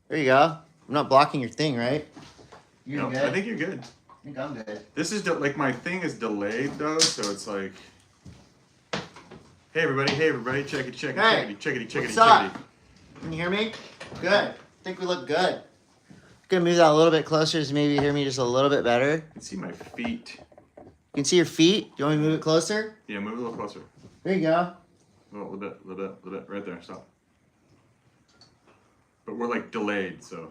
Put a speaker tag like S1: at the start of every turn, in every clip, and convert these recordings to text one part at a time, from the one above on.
S1: There you go. I'm not blocking your thing, right?
S2: You're good? I think you're good.
S1: I think I'm good.
S2: This is like my thing is delayed though, so it's like, hey everybody, check it, checkity.
S1: What's up? Can you hear me? Good. I think we look good. I'm gonna move that a little bit closer so maybe you hear me just a little bit better.
S2: You can see my feet.
S1: You can see your feet? Do you want me to move it closer?
S2: Yeah, move it a little closer.
S1: There you go.
S2: A little bit, right there, stop. But we're like delayed, so.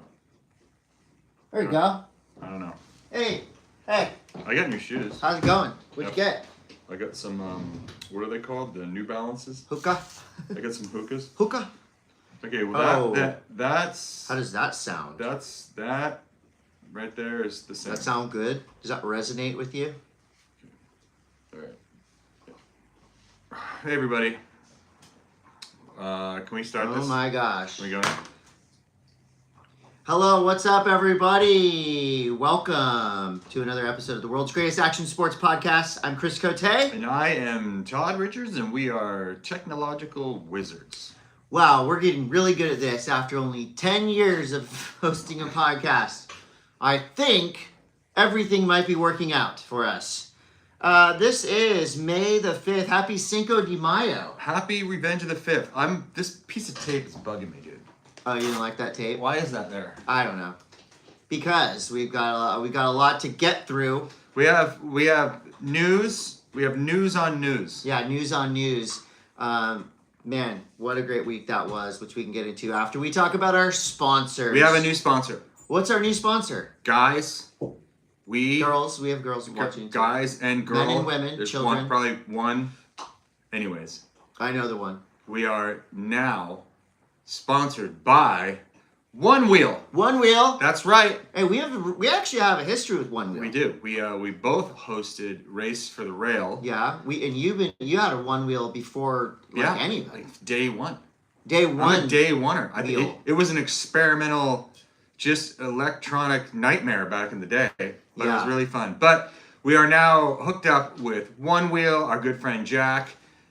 S1: There you go.
S2: I don't know.
S1: Hey.
S2: I got new shoes.
S1: How's it going? What'd you get?
S2: I got some, what are they called? The New Balances?
S1: Hookah?
S2: I got some hookahs.
S1: Hookah?
S2: Okay, well that's...
S1: How does that sound?
S2: That right there is the same.
S1: Does that sound good? Does that resonate with you?
S2: All right. Hey everybody. Can we start this?
S1: Oh my gosh.
S2: Can we go?
S1: Hello, what's up everybody? Welcome to another episode of the world's greatest action sports podcast. I'm Chris Cote.
S2: And I am Todd Richards, and we are technological wizards.
S1: Wow, we're getting really good at this after only 10 years of hosting a podcast. I think everything might be working out for us. This is May the 5th. Happy Cinco de Mayo.
S2: Happy Revenge of the 5th. This piece of tape is bugging me, dude.
S1: Oh, you didn't like that tape?
S2: Why is that there?
S1: I don't know. Because we've got a lot to get through.
S2: We have news. We have news on news.
S1: Yeah, news on news. Man, what a great week that was, which we can get into after we talk about our sponsors.
S2: We have a new sponsor.
S1: What's our new sponsor?
S2: Guys,
S1: girls. We have girls watching.
S2: Guys and girls.
S1: Men and women,
S2: There's
S1: children.
S2: probably one. Anyways.
S1: I know the one.
S2: We are now sponsored by One Wheel.
S1: One Wheel.
S2: That's right.
S1: Hey, we actually have a history with One Wheel.
S2: We do. We both hosted Race for the Rail.
S1: Yeah. You had a One Wheel before anybody.
S2: Like day one.
S1: Day one.
S2: I'm a day oneer. It was an experimental, just electronic nightmare back in the day, but it was really fun. But we are now hooked up with One Wheel. Our good friend Jack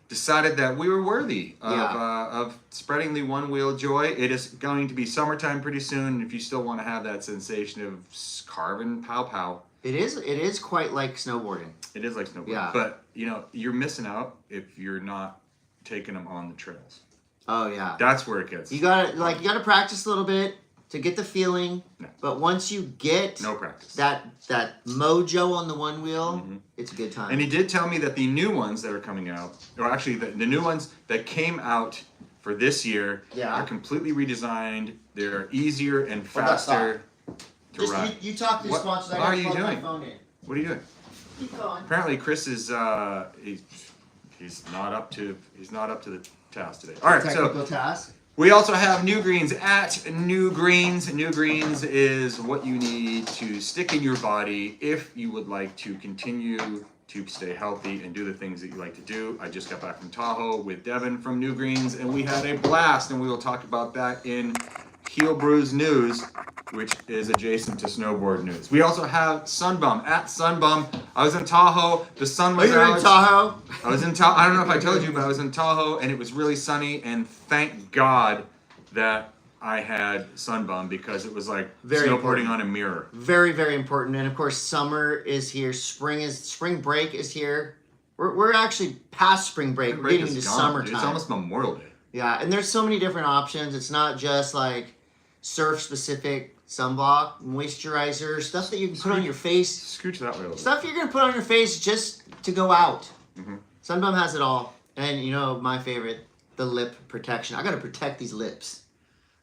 S2: decided that we were worthy of spreading the One Wheel joy. It is going to be summertime pretty soon. If you still want to have that sensation of carving pow.
S1: It is quite like snowboarding.
S2: It is like snowboarding.
S1: Yeah.
S2: But, you're missing out if you're not taking them on the trails.
S1: Oh, yeah.
S2: That's where it gets.
S1: You gotta practice a little bit to get the feeling.
S2: No.
S1: But once you get
S2: no practice.
S1: that mojo on the One Wheel, it's a good time.
S2: And he did tell me that the new ones that are coming out, or actually the new ones that came out for this year are completely redesigned. They're easier and faster to ride.
S1: You talk to the sponsors.
S2: What are you doing?
S1: My phone in.
S2: What are you doing?
S1: Keep going.
S2: Apparently Chris is he's not up to the task today. All right,
S1: technical task.
S2: We also have New Greens at New Greens. New Greens is what you need to stick in your body if you would like to continue to stay healthy and do the things that you like to do. I just got back from Tahoe with Devin from New Greens, and we had a blast, and we will talk about that in Heel Brews News, which is adjacent to snowboard news. We also have Sunbum at Sunbum. I was in Tahoe. The sun was out.
S1: You were in Tahoe?
S2: I was in Tahoe. I don't know if I told you, but I was in Tahoe, and it was really sunny. And thank God that I had Sunbum, because it was like snowboarding on a mirror.
S1: Very, very important. And of course, summer is here. Spring break is here. We're actually past spring break. We're getting into summertime.
S2: It's almost Memorial Day.
S1: Yeah, and there's so many different options. It's not just like surf-specific sunblock, moisturizer, stuff that you can put on your face.
S2: Scooch that way a little bit.
S1: Stuff you're going to put on your face just to go out. Sunbum has it all. And my favorite, the lip protection. I got to protect these lips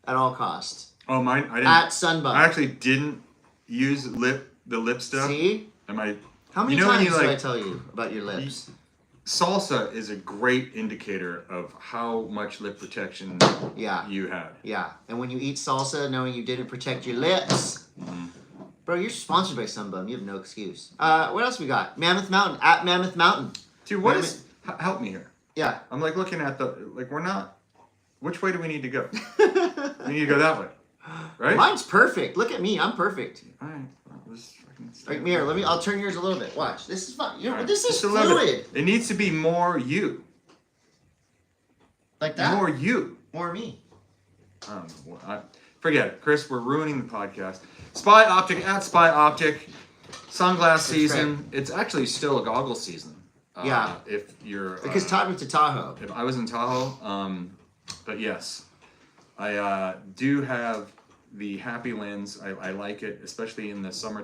S1: at all costs.
S2: Oh, mine? I didn't.
S1: At Sunbum.
S2: I actually didn't use the lip stuff.
S1: See?
S2: How many
S1: times did I tell you about your lips?
S2: Salsa is a great indicator of how much lip protection you had.
S1: Yeah, and when you eat salsa knowing you didn't protect your lips, bro, you're sponsored by Sunbum. You have no excuse. What else we got? Mammoth Mountain, at Mammoth Mountain.
S2: Dude, help me here.
S1: Yeah.
S2: I'm like looking at we're not, which way do we need to go? We need to go that way, right?
S1: Mine's perfect. Look at me, I'm perfect.
S2: All right.
S1: Right, here, I'll turn yours a little bit. Watch. This is fun.
S2: Right.
S1: This is fluid.
S2: It needs to be more you.
S1: Like that?
S2: More you.
S1: More me.
S2: I don't know what. Forget it, Chris. We're ruining the podcast. Spy Optic at Spy Optic. Sunglass season.
S1: great.
S2: It's actually still a goggle season.
S1: Yeah.
S2: If you're
S1: Because Todd went to Tahoe.
S2: if I was in Tahoe, but yes, I do have the happy lens. I like it, especially in the summer.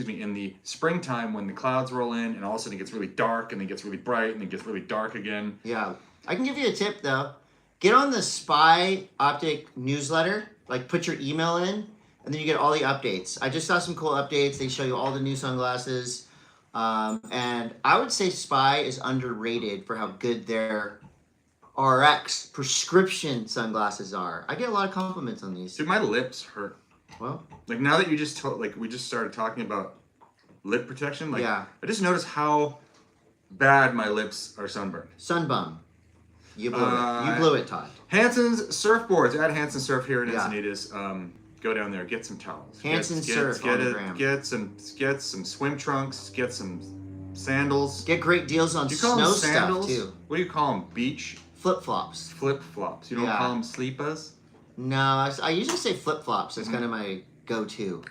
S2: In the springtime when the clouds roll in, and all of a sudden it gets really dark, and then it gets really bright, and then it gets really dark again.
S1: Yeah. I can give you a tip though. Get on the Spy Optic newsletter. Like put your email in, and then you get all the updates. I just saw some cool updates. They show you all the new sunglasses. And I would say Spy is underrated for how good their RX prescription sunglasses are. I get a lot of compliments on these.
S2: Dude, my lips hurt.
S1: Well,
S2: Like now that you just we just started talking about lip protection. Like
S1: Yeah.
S2: I just noticed how bad my lips are sunburned.
S1: Sunbum. You blew it. You blew it, Todd.
S2: Hanson's Surfboards at Hanson Surf here in
S1: Yeah.
S2: Encinitas. Go down there, get some towels.
S1: Hanson Surf on the gram.
S2: Get some swim trunks. Get some sandals.
S1: Get great deals on
S2: Do you call
S1: snow
S2: them sandals?
S1: stuff too.
S2: What do you call them? Beach
S1: Flip flops.
S2: flip flops. You don't
S1: Yeah.
S2: call them sleepas.
S1: No, I usually say flip flops. That's kind of my go-to.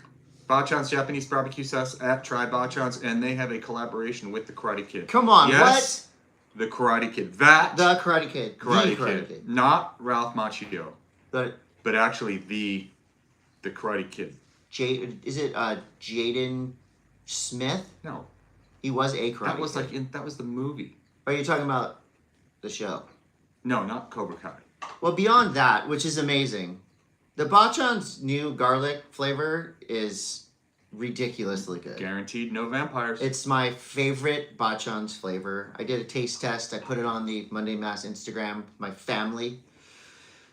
S2: Bachan's Japanese barbecue sauce at Try Bachan's, and they have a collaboration with the Karate Kid.
S1: Come on,
S2: yes, the Karate Kid. That
S1: The Karate Kid.
S2: Karate,
S1: The Karate
S2: Kid. Not Ralph Macchio,
S1: But
S2: but actually the Karate Kid.
S1: is it Jaden Smith?
S2: No,
S1: He was a Karate
S2: that was
S1: Kid.
S2: that was the movie.
S1: Are you talking about the show?
S2: No, not Cobra Kai.
S1: Well, beyond that, which is amazing, the Bachan's new garlic flavor is ridiculously good.
S2: Guaranteed no vampires.
S1: It's my favorite Bachan's flavor. I did a taste test. I put it on the Monday Mass Instagram. My family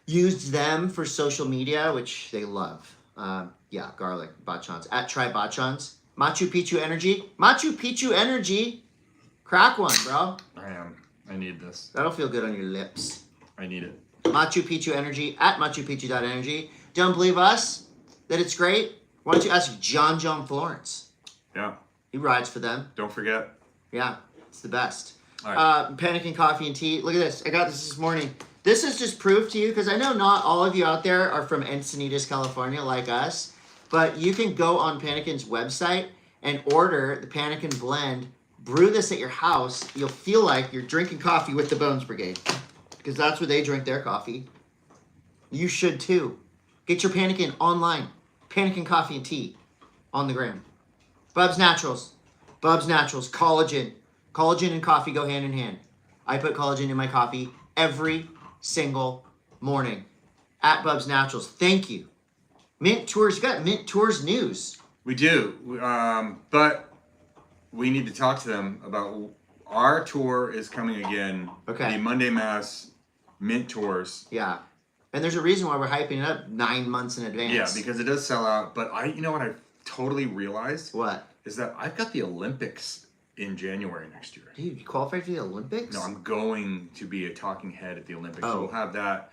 S1: used them for social media, which they love. Yeah, garlic Bachan's at Try Bachan's. Machu Picchu Energy. Machu Picchu Energy. Crack one, bro.
S2: I need this.
S1: That'll feel good on your lips.
S2: I need it.
S1: Machu Picchu Energy at MachuPicchu.energy. Don't believe us that it's great? Why don't you ask John Florence?
S2: Yeah.
S1: He rides for them.
S2: Don't forget.
S1: Yeah, it's the best.
S2: All right.
S1: Panic and Coffee and Tea. Look at this. I got this morning. This is just proof to you, because I know not all of you out there are from Encinitas, California, like us, but you can go on Panikin's website and order the Panikin blend. Brew this at your house. You'll feel like you're drinking coffee with the Bones Brigade, because that's where they drink their coffee. You should too. Get your Panikin online. Panikin Coffee and Tea on the gram. Bubs Naturals. Bubs Naturals. Collagen. Collagen and coffee go hand in hand. I put collagen in my coffee every single morning at Bubs Naturals. Thank you. Mint Tours. You got Mint Tours news.
S2: We do, but we need to talk to them about our tour is coming again.
S1: Okay.
S2: The Monday Mass Mint Tours.
S1: Yeah. And there's a reason why we're hyping it up 9 months in advance.
S2: Yeah, because it does sell out. But you know what I totally realized?
S1: What?
S2: Is that I've got the Olympics in January next year.
S1: Dude, you qualified for the Olympics?
S2: No, I'm going to be a talking head at the Olympics.
S1: Oh.
S2: So we'll have that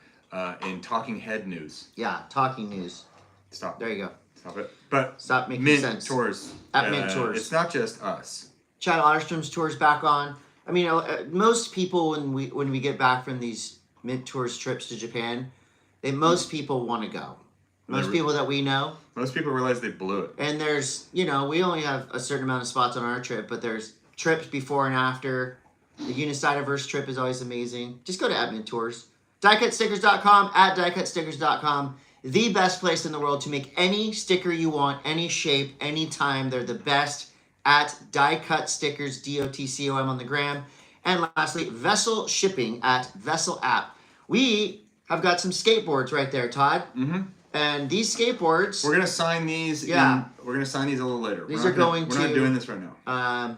S2: in talking head news.
S1: Yeah, talking news.
S2: Stop.
S1: There you go.
S2: Stop it. But
S1: Stop making
S2: Mint
S1: sense.
S2: Tours.
S1: At Mint Tours.
S2: It's not just us.
S1: Chad Otterstrom's tour's back on. I mean, most people when we get back from these Mint Tours trips to Japan, most people want to go. Most people that we know.
S2: Most people realize they blew it.
S1: And there's, we only have a certain amount of spots on our trip, but there's trips before and after. The Unicityverse trip is always amazing. Just go to Mint Tours. DiecutStickers.com, at DiecutStickers.com. The best place in the world to make any sticker you want, any shape, anytime. They're the best at Die Cut Stickers, DOTCOM on the gram. And lastly, Vessel Shipping at Vessel App. We have got some skateboards right there, Todd.
S2: Mm-hmm.
S1: And these skateboards...
S2: We're gonna sign these.
S1: Yeah.
S2: We're gonna sign these a little later.
S1: These
S2: we're
S1: are going
S2: We're not doing this right now.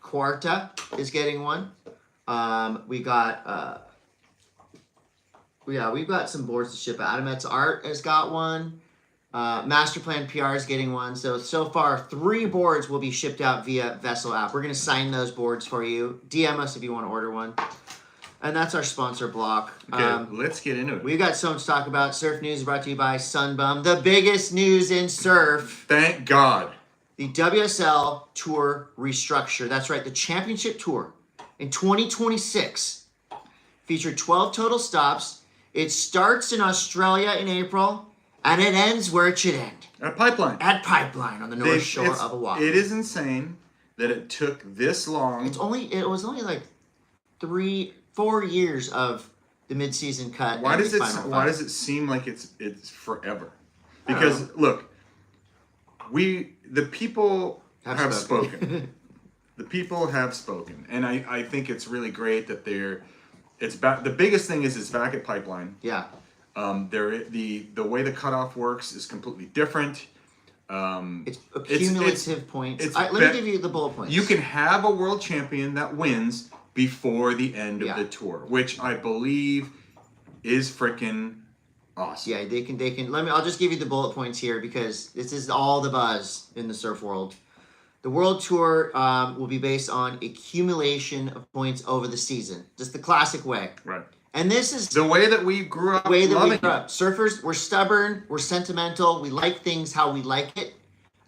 S1: Quarta is getting one. We've got some boards to ship. Adamet's Art has got one. Master Plan PR is getting one. So far, 3 boards will be shipped out via Vessel app. We're going to sign those boards for you. DM us if you want to order one. And that's our sponsor block.
S2: Okay, let's get into it.
S1: We've got so much to talk about. Surf News is brought to you by Sunbum, the biggest news in surf.
S2: Thank God.
S1: The WSL Tour restructure. That's right, the Championship Tour in 2026 featured 12 total stops It starts in Australia in April, and it ends where it should end.
S2: At Pipeline.
S1: At Pipeline on the North Shore of Oahu.
S2: It is insane that it took this long.
S1: It was only like 4 years of the mid-season cut.
S2: Why does it seem like it's forever? Because look, the people have spoken. The people have spoken, and I think it's really great that it's back. The biggest thing is it's back at Pipeline.
S1: Yeah.
S2: The way the cutoff works is completely different.
S1: It's cumulative points. Let me give you the bullet points.
S2: You can have a world champion that wins before the end of the tour, which I believe is freaking awesome.
S1: Yeah, they can. I'll just give you the bullet points here because this is all the buzz in the surf world. The World Tour will be based on accumulation of points over the season, just the classic way.
S2: Right.
S1: And this is
S2: the way that we grew up.
S1: Surfers, we're stubborn, we're sentimental, we like things how we like it,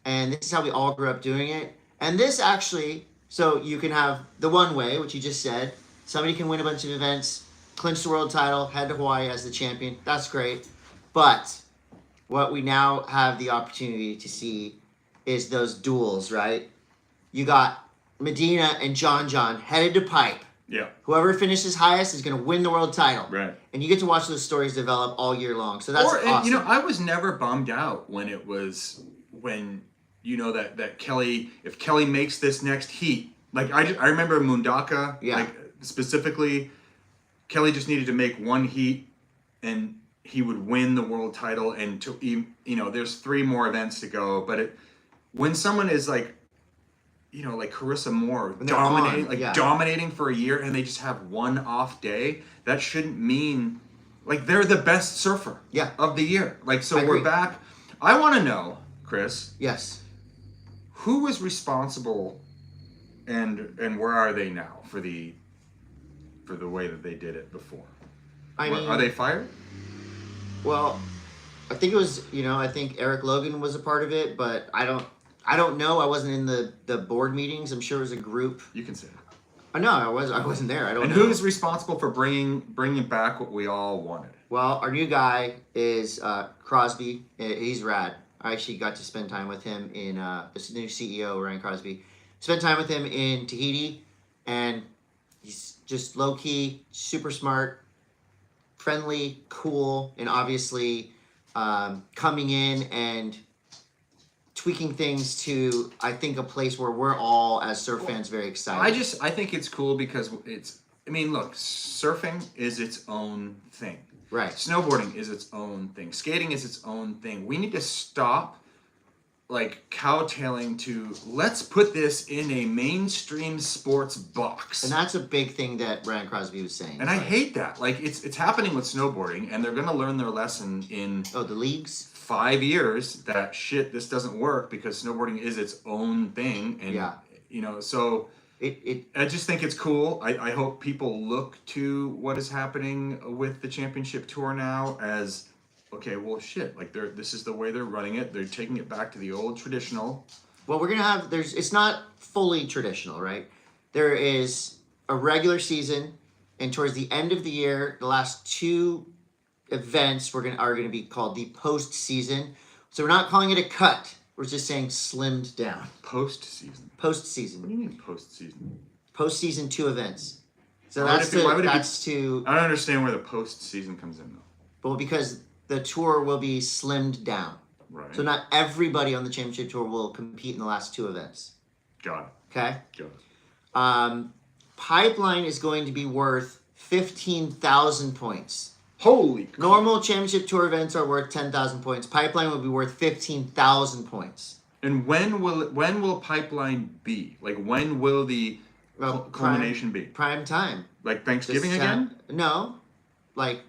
S1: and this is how we all grew up doing it. And this actually, so you can have the one way, which you just said. Somebody can win a bunch of events, clinch the world title, head to Hawaii as the champion. That's great. But what we now have the opportunity to see is those duels, right? You got Medina and John headed to Pipe.
S2: Yeah.
S1: Whoever finishes highest is going to win the world title.
S2: Right.
S1: And you get to watch those stories develop all year long. So that's awesome.
S2: I was never bummed out when that Kelly, if Kelly makes this next heat, like I remember Mundaka, like specifically, Kelly just needed to make one heat and he would win the world title. And there's 3 more events to go, but when someone is like Carissa Moore dominating for a year and they just have one off day, that shouldn't mean like they're the best surfer of the year. Like, so we're back. I want to know, Chris.
S1: Yes.
S2: Who was responsible and where are they now for the way that they did it before? Are they fired?
S1: Well, I think it was, I think Eric Logan was a part of it, but I don't know. I wasn't in the board meetings. I'm sure it was a group.
S2: You can say it.
S1: No, I wasn't there. I don't know.
S2: And who's responsible for bringing back what we all wanted?
S1: Well, our new guy is Crosby. He's rad. I actually got to spend time with him in this new CEO, Ryan Crosby. Spent time with him in Tahiti, and he's just low-key, super smart, friendly, cool, and obviously coming in and tweaking things to, I think, a place where we're all, as surf fans, very excited.
S2: I think it's cool because look, surfing is its own thing.
S1: Right.
S2: Snowboarding is its own thing. Skating is its own thing. We need to stop, cowtailing to, let's put this in a mainstream sports box.
S1: And that's a big thing that Ryan Crosby was saying.
S2: And I hate that. It's happening with snowboarding, and they're going to learn their lesson in...
S1: Oh, the leagues?
S2: 5 years that this doesn't work because snowboarding is its own thing. And, so I just think it's cool. I hope people look to what is happening with the championship tour now as, okay, well, this is the way they're running it. They're taking it back to the old traditional.
S1: Well, we're going to have, it's not fully traditional, right? There is a regular season, and towards the end of the year, the last 2 events are going to be called the postseason. So we're not calling it a cut. We're just saying slimmed down.
S2: Postseason.
S1: Postseason.
S2: What do you mean postseason?
S1: Postseason 2 events. So
S2: I
S1: to.
S2: I don't understand where the postseason comes in though.
S1: Well, because the tour will be slimmed down.
S2: Right.
S1: So not everybody on the championship tour will compete in the last 2 events.
S2: Got it.
S1: Okay.
S2: Got it.
S1: Pipeline is going to be worth 15,000 points.
S2: Holy crap.
S1: Normal championship tour events are worth 10,000 points. Pipeline will be worth 15,000 points.
S2: And when will Pipeline be? When will the culmination be?
S1: Prime time.
S2: Like Thanksgiving again?
S1: No.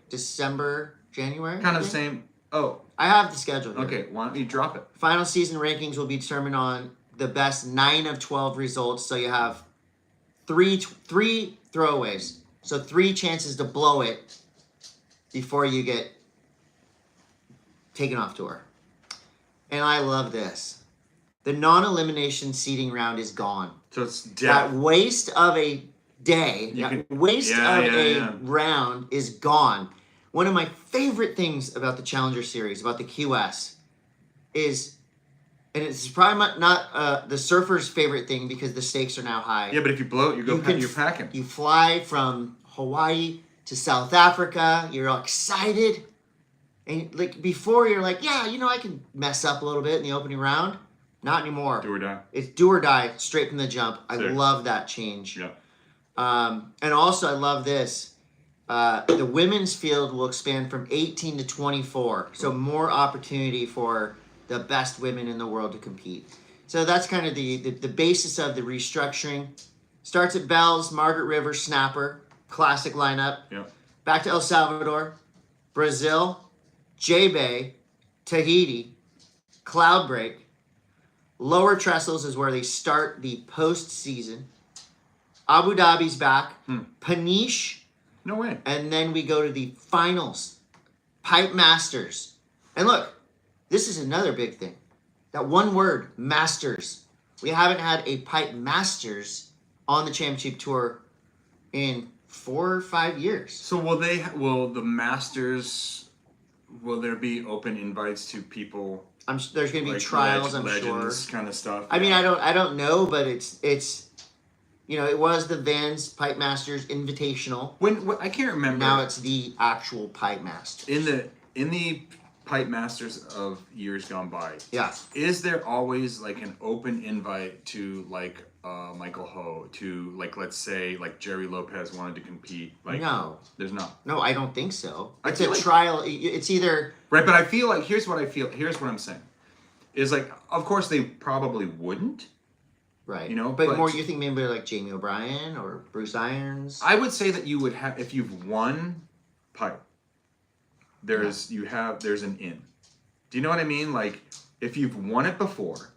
S1: December, January.
S2: Kind of the same. Oh.
S1: I have the schedule here.
S2: Okay, why don't you drop it?
S1: Final season rankings will be determined on the best 9 of 12 results. So you have three throwaways. So 3 chances to blow it before you get taken off tour. And I love this. The non-elimination seeding round is gone.
S2: So it's dead.
S1: That waste of a day, round is gone. One of my favorite things about the Challenger Series, about the QS, is, and it's probably not the surfer's favorite thing because the stakes are now high.
S2: Yeah, but if you blow it, you're packing.
S1: You fly from Hawaii to South Africa. You're all excited. And like before, you're like, yeah, I can mess up a little bit in the opening round. Not anymore.
S2: Do or die.
S1: It's do or die straight from the jump. I
S2: Sick.
S1: love that change.
S2: Yeah.
S1: And also, I love this. The women's field will expand from 18 to 24. So more opportunity for the best women in the world to compete. So that's kind of the basis of the restructuring. Starts at Bells, Margaret River, Snapper. Classic lineup.
S2: Yeah.
S1: Back to El Salvador, Brazil, J-Bay, Tahiti, Cloudbreak. Lower Trestles is where they start the postseason. Abu Dhabi's back. Paniche.
S2: No way.
S1: And then we go to the finals. Pipe Masters. And look, this is another big thing. That one word, Masters. We haven't had a Pipe Masters on the Championship Tour in 4 or 5 years.
S2: So will the Masters, will there be open invites to people?
S1: There's going to be
S2: like
S1: trials, I'm
S2: legends
S1: sure.
S2: kind of stuff.
S1: I mean, I don't know, but it's it was the Vans Pipe Masters Invitational.
S2: When I can't remember.
S1: Now it's the actual Pipe Masters.
S2: In the Pipe Masters of years gone by.
S1: Yeah.
S2: Is there always like an open invite to like Michael Ho, to like, let's say like Jerry Lopez wanted to compete? Like,
S1: no.
S2: There's not.
S1: No, I don't think so.
S2: I
S1: It's
S2: feel
S1: a
S2: like-
S1: trial. It's either
S2: Right, but I feel like here's what I'm saying. Is like, of course they probably wouldn't.
S1: right.
S2: But
S1: but more you think maybe like Jamie O'Brien or Bruce Irons.
S2: I would say that you would have, if you've won Pipe, there's an in. Do you know what I mean? Like if you've won it before.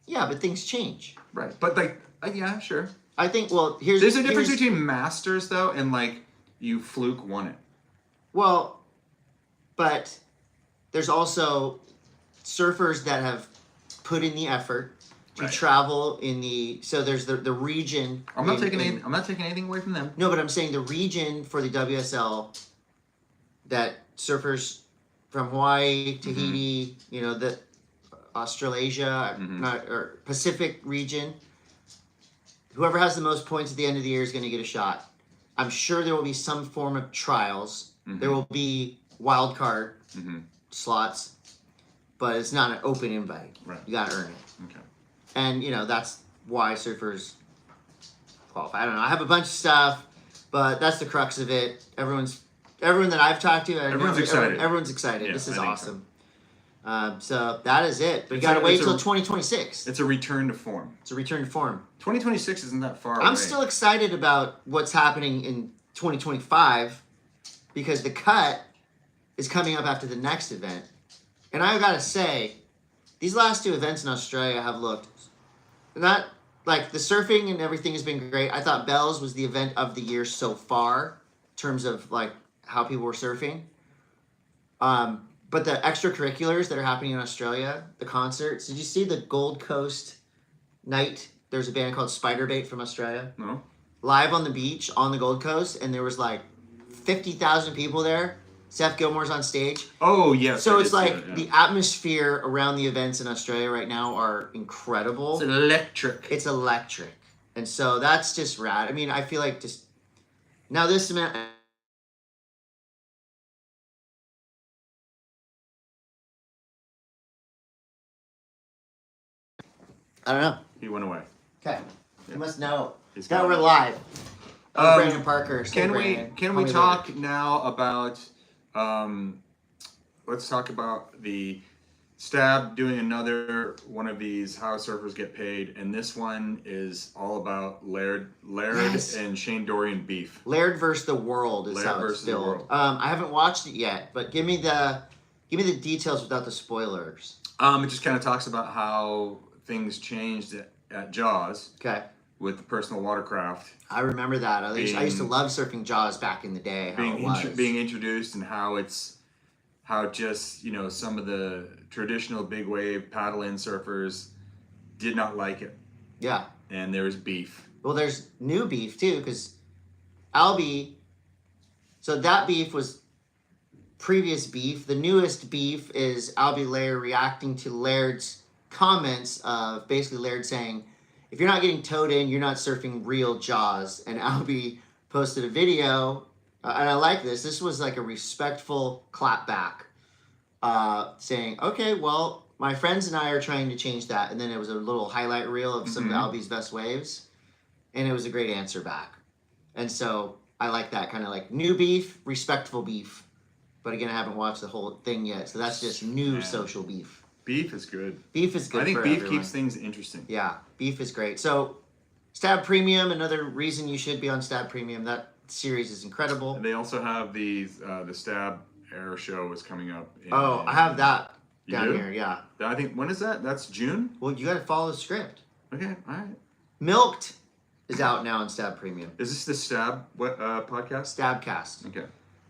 S1: Yeah, but things change.
S2: Right, but like yeah, sure.
S1: I think. Well,
S2: There's a difference between Masters though and like you fluke won it.
S1: Well, but there's also surfers that have put in the effort to
S2: Right.
S1: travel in the. So there's the region.
S2: I'm not taking anything away from them.
S1: No, but I'm saying the region for the WSL that surfers from Hawaii, Tahiti, the Australasia, or Pacific region. Whoever has the most points at the end of the year is going to get a shot. I'm sure there will be some form of trials. There will be wild card slots, but it's not an open invite.
S2: Right.
S1: You got to earn it.
S2: Okay.
S1: And, that's why surfers qualify. I don't know. I have a bunch of stuff, but that's the crux of it. Everyone that I've talked to,
S2: Everyone's excited.
S1: Everyone's excited.
S2: Yeah,
S1: this is
S2: I think
S1: awesome. So that is it. But you
S2: It's
S1: got to
S2: a-
S1: wait
S2: it's a-
S1: till 2026.
S2: It's a return to form.
S1: It's a return to form.
S2: 2026 isn't that far away.
S1: I'm still excited about what's happening in 2025 because the cut is coming up after the next event. And I got to say, these last 2 events in Australia have looked not like the surfing and everything has been great. I thought Bells was the event of the year so far in terms of like how people were surfing. But the extracurriculars that are happening in Australia, the concerts, did you see the Gold Coast night? There's a band called Spiderbait from Australia.
S2: No.
S1: Live on the beach on the Gold Coast, and there was like 50,000 people there. Seth Gilmore's on stage.
S2: Oh yes.
S1: So
S2: I
S1: it's
S2: did see
S1: like
S2: that, yeah.
S1: the atmosphere around the events in Australia right now are incredible.
S2: It's electric.
S1: It's electric. And so that's just rad. I mean, I feel like just now this event. I don't know.
S2: He went away.
S1: Okay. You must know.
S2: He's
S1: Now
S2: gone.
S1: we're live. Brandon Parker.
S2: Can
S1: Brandon.
S2: we
S1: Call me
S2: talk now about let's talk about the Stab doing another one of these How Surfers Get Paid, and this one is all about Laird
S1: Yes.
S2: and Shane Dorian beef.
S1: Laird Vs The World is
S2: Laird
S1: how it's
S2: versus the
S1: billed.
S2: World.
S1: I haven't watched it yet, but give me the details without the spoilers.
S2: It just kind of talks about how things changed at Jaws
S1: Okay.
S2: with the personal watercraft
S1: I remember that. I used to
S2: Being-
S1: love surfing Jaws back in the day. How it was.
S2: being introduced, and how just some of the traditional big wave paddle in surfers did not like it,
S1: Yeah.
S2: and there was beef.
S1: Well, there's new beef too, because Albie So that beef was previous beef. The newest beef is Albie Laird reacting to Laird's comments of basically Laird saying, if you're not getting towed in, you're not surfing real Jaws. And Albie posted a video, and I like this. This was like a respectful clap back, saying, okay, well, my friends and I are trying to change that. And then it was a little highlight reel of some of Albie's best waves. And it was a great answer back. And so I like that kind of like new beef, respectful beef. But again, I haven't watched the whole thing yet. So that's just new social beef.
S2: Beef is good.
S1: Beef is good.
S2: I think
S1: for
S2: beef
S1: everyone.
S2: keeps things interesting.
S1: Yeah, beef is great. So Stab Premium, another reason you should be on Stab Premium. That series is incredible.
S2: And they also have the Stab Air show is coming up.
S1: I have that down
S2: do?
S1: here. Yeah.
S2: I think, when is that? That's June?
S1: Well, you got to follow the script.
S2: Okay, all right.
S1: Milked is out now on Stab Premium.
S2: Is this the Stab podcast?
S1: Stabcast.
S2: Okay.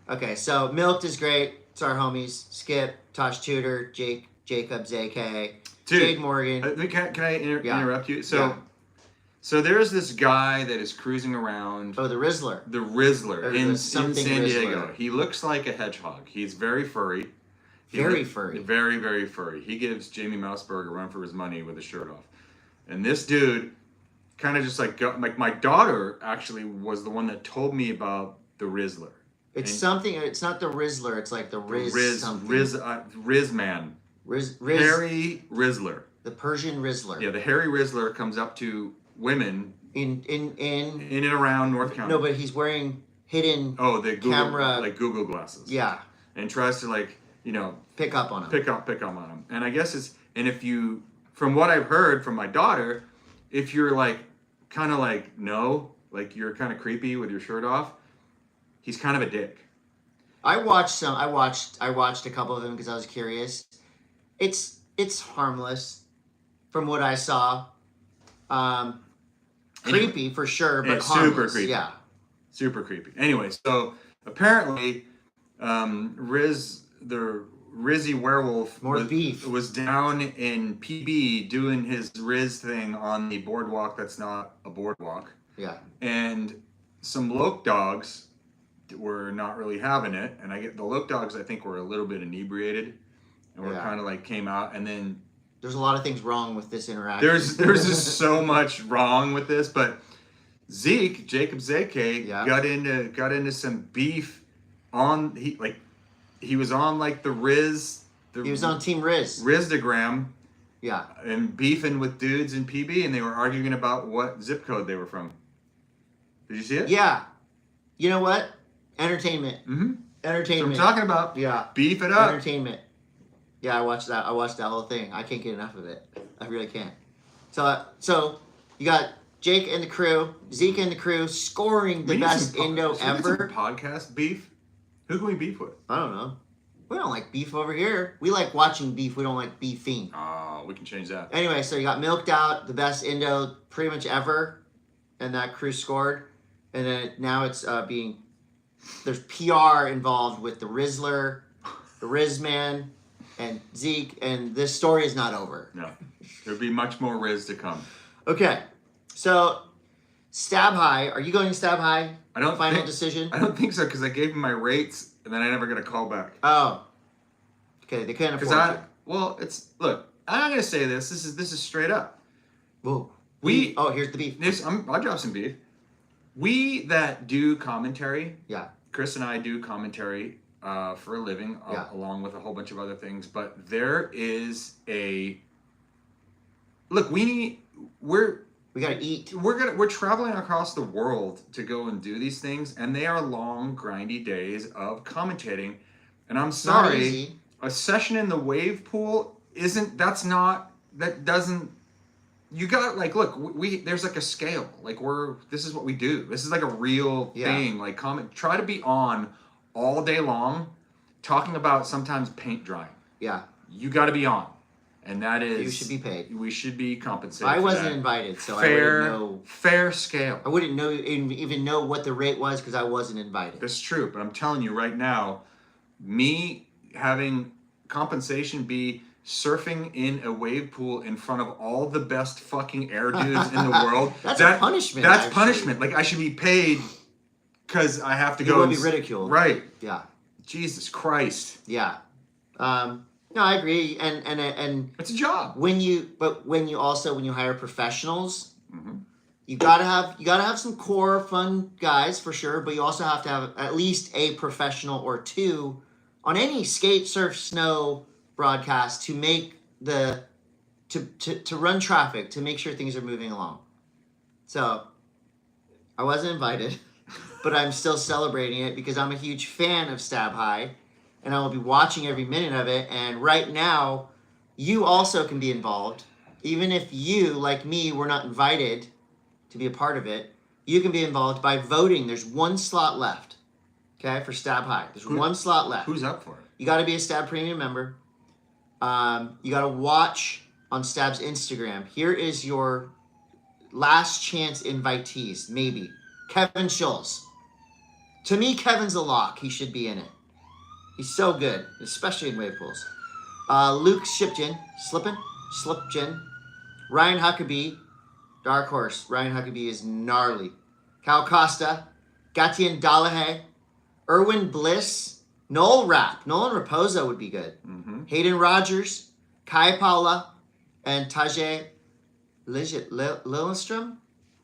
S1: Okay, so Milked is great. It's our homies. Skip, Tosh Tudor, Jacob, ZK, Jade Morgan.
S2: Can I interrupt you? So there's this guy that is cruising around.
S1: Oh, the Rizzler.
S2: The Rizzler in San Diego.
S1: Rizzler.
S2: He looks like a hedgehog. He's very furry.
S1: Very furry.
S2: Very, very furry. He gives Jamie Mousberg a run for his money with his shirt off. And this dude kind of just like my daughter actually was the one that told me about the Rizzler.
S1: It's something. It's not the Rizzler. It's like the Riz something.
S2: Riz man.
S1: Riz.
S2: Harry Rizzler.
S1: The Persian Rizzler.
S2: Yeah, the Harry Rizzler comes up to women
S1: in
S2: and around North County.
S1: No, but he's wearing hidden
S2: the Google,
S1: camera,
S2: like Google glasses.
S1: Yeah.
S2: And tries to
S1: pick up on him.
S2: Pick up on him. And I guess if you, from what I've heard from my daughter, if you're like kind of like no, like you're kind of creepy with your shirt off, he's kind of a dick.
S1: I watched a couple of them because I was curious. It's harmless from what I saw. Creepy for sure, but
S2: it's
S1: harmless.
S2: Super creepy.
S1: Yeah.
S2: Super creepy. Anyway, so apparently the Rizzy werewolf was down in PB doing his Riz thing on the boardwalk that's not a boardwalk.
S1: Yeah.
S2: And some loke dogs were not really having it. And the loke dogs, I think, were a little bit inebriated and were kind of like came out. And then
S1: there's a lot of things wrong with this interaction.
S2: There's just so much wrong with this. But Zeke, Jacob Zeke, got into some beef he was on like the Riz.
S1: He was on Team Riz.
S2: Rizdagram.
S1: Yeah.
S2: And beefing with dudes in PB, and they were arguing about what zip code they were from. Did you see it?
S1: Yeah. You know what? Entertainment.
S2: Mm-hmm.
S1: Entertainment.
S2: That's what I'm talking about.
S1: Yeah.
S2: Beef it up.
S1: Entertainment. Yeah, I watched that. I watched that whole thing. I can't get enough of it. I really can't. So you got Jake and the crew, Zeke and the crew scoring the best Indo ever.
S2: Podcast beef. Who can we beef with?
S1: I don't know. We don't like beef over here. We like watching beef. We don't like beefing.
S2: Oh, we can change that.
S1: Anyway, so you got Milked Out, the best Indo pretty much ever, and that crew scored. And then now it's there's PR involved with the Rizzler, the Rizman, and Zeke, and this story is not over.
S2: No. There'll be much more Riz to come.
S1: Okay, so Stab High. Are you going to Stab High? Final decision?
S2: I don't think so, because I gave him my rates, and then I never got a call back.
S1: Oh. Okay, they couldn't afford it.
S2: Well, look, I'm not going to say this. This is straight up.
S1: Whoa. Here's the beef.
S2: I'll drop some beef. We that do commentary,
S1: Chris
S2: and I do commentary for a living, along with a whole bunch of other things, but there is look, we gotta eat. We're traveling across the world to go and do these things, and they are long, grindy days of commentating. And I'm sorry, a session in the wave pool doesn't. You got look, there's like a scale. This is what we do. This is like a real thing. Try to be on all day long, talking about sometimes paint drying. Yeah. You got to be on. And that is... You should be paid. We should be compensated. I wasn't invited, so I wouldn't know... Fair scale. I wouldn't even know what the rate was because I wasn't invited. That's true, but I'm telling you right now, me having compensation be surfing in a wave pool in front of all the best fucking air dudes in the world... That's a punishment, That's actually. Punishment. I should be paid because I have to
S1: You
S2: go.
S1: will be ridiculed.
S2: Right.
S1: Yeah.
S2: Jesus Christ.
S1: Yeah. No, I agree. And
S2: It's a job.
S1: when you hire professionals, you gotta have some core fun guys for sure, but you also have to have at least a professional or two on any skate, surf, snow broadcast to make to run traffic, to make sure things are moving along. So I wasn't invited, but I'm still celebrating it because I'm a huge fan of Stab High, and I will be watching every minute of it. And right now, you also can be involved. Even if you, like me, were not invited to be a part of it, you can be involved by voting. There's one slot left, okay, for Stab High. There's one slot left.
S2: Who's up for it?
S1: You got to be a Stab Premium member. You got to watch on Stab's Instagram. Here is your last chance invitees, maybe. Kevin Schultz. To me, Kevin's a lock. He should be in it. He's so good, especially in wave pools. Luke Slipgen. Ryan Huckabee. Dark horse. Ryan Huckabee is gnarly. Cal Costa. Gatien Dalahay. Erwin Bliss. Noel Raposo would be good. Hayden Rogers. Kai Paula. And Tajay Lillestrom.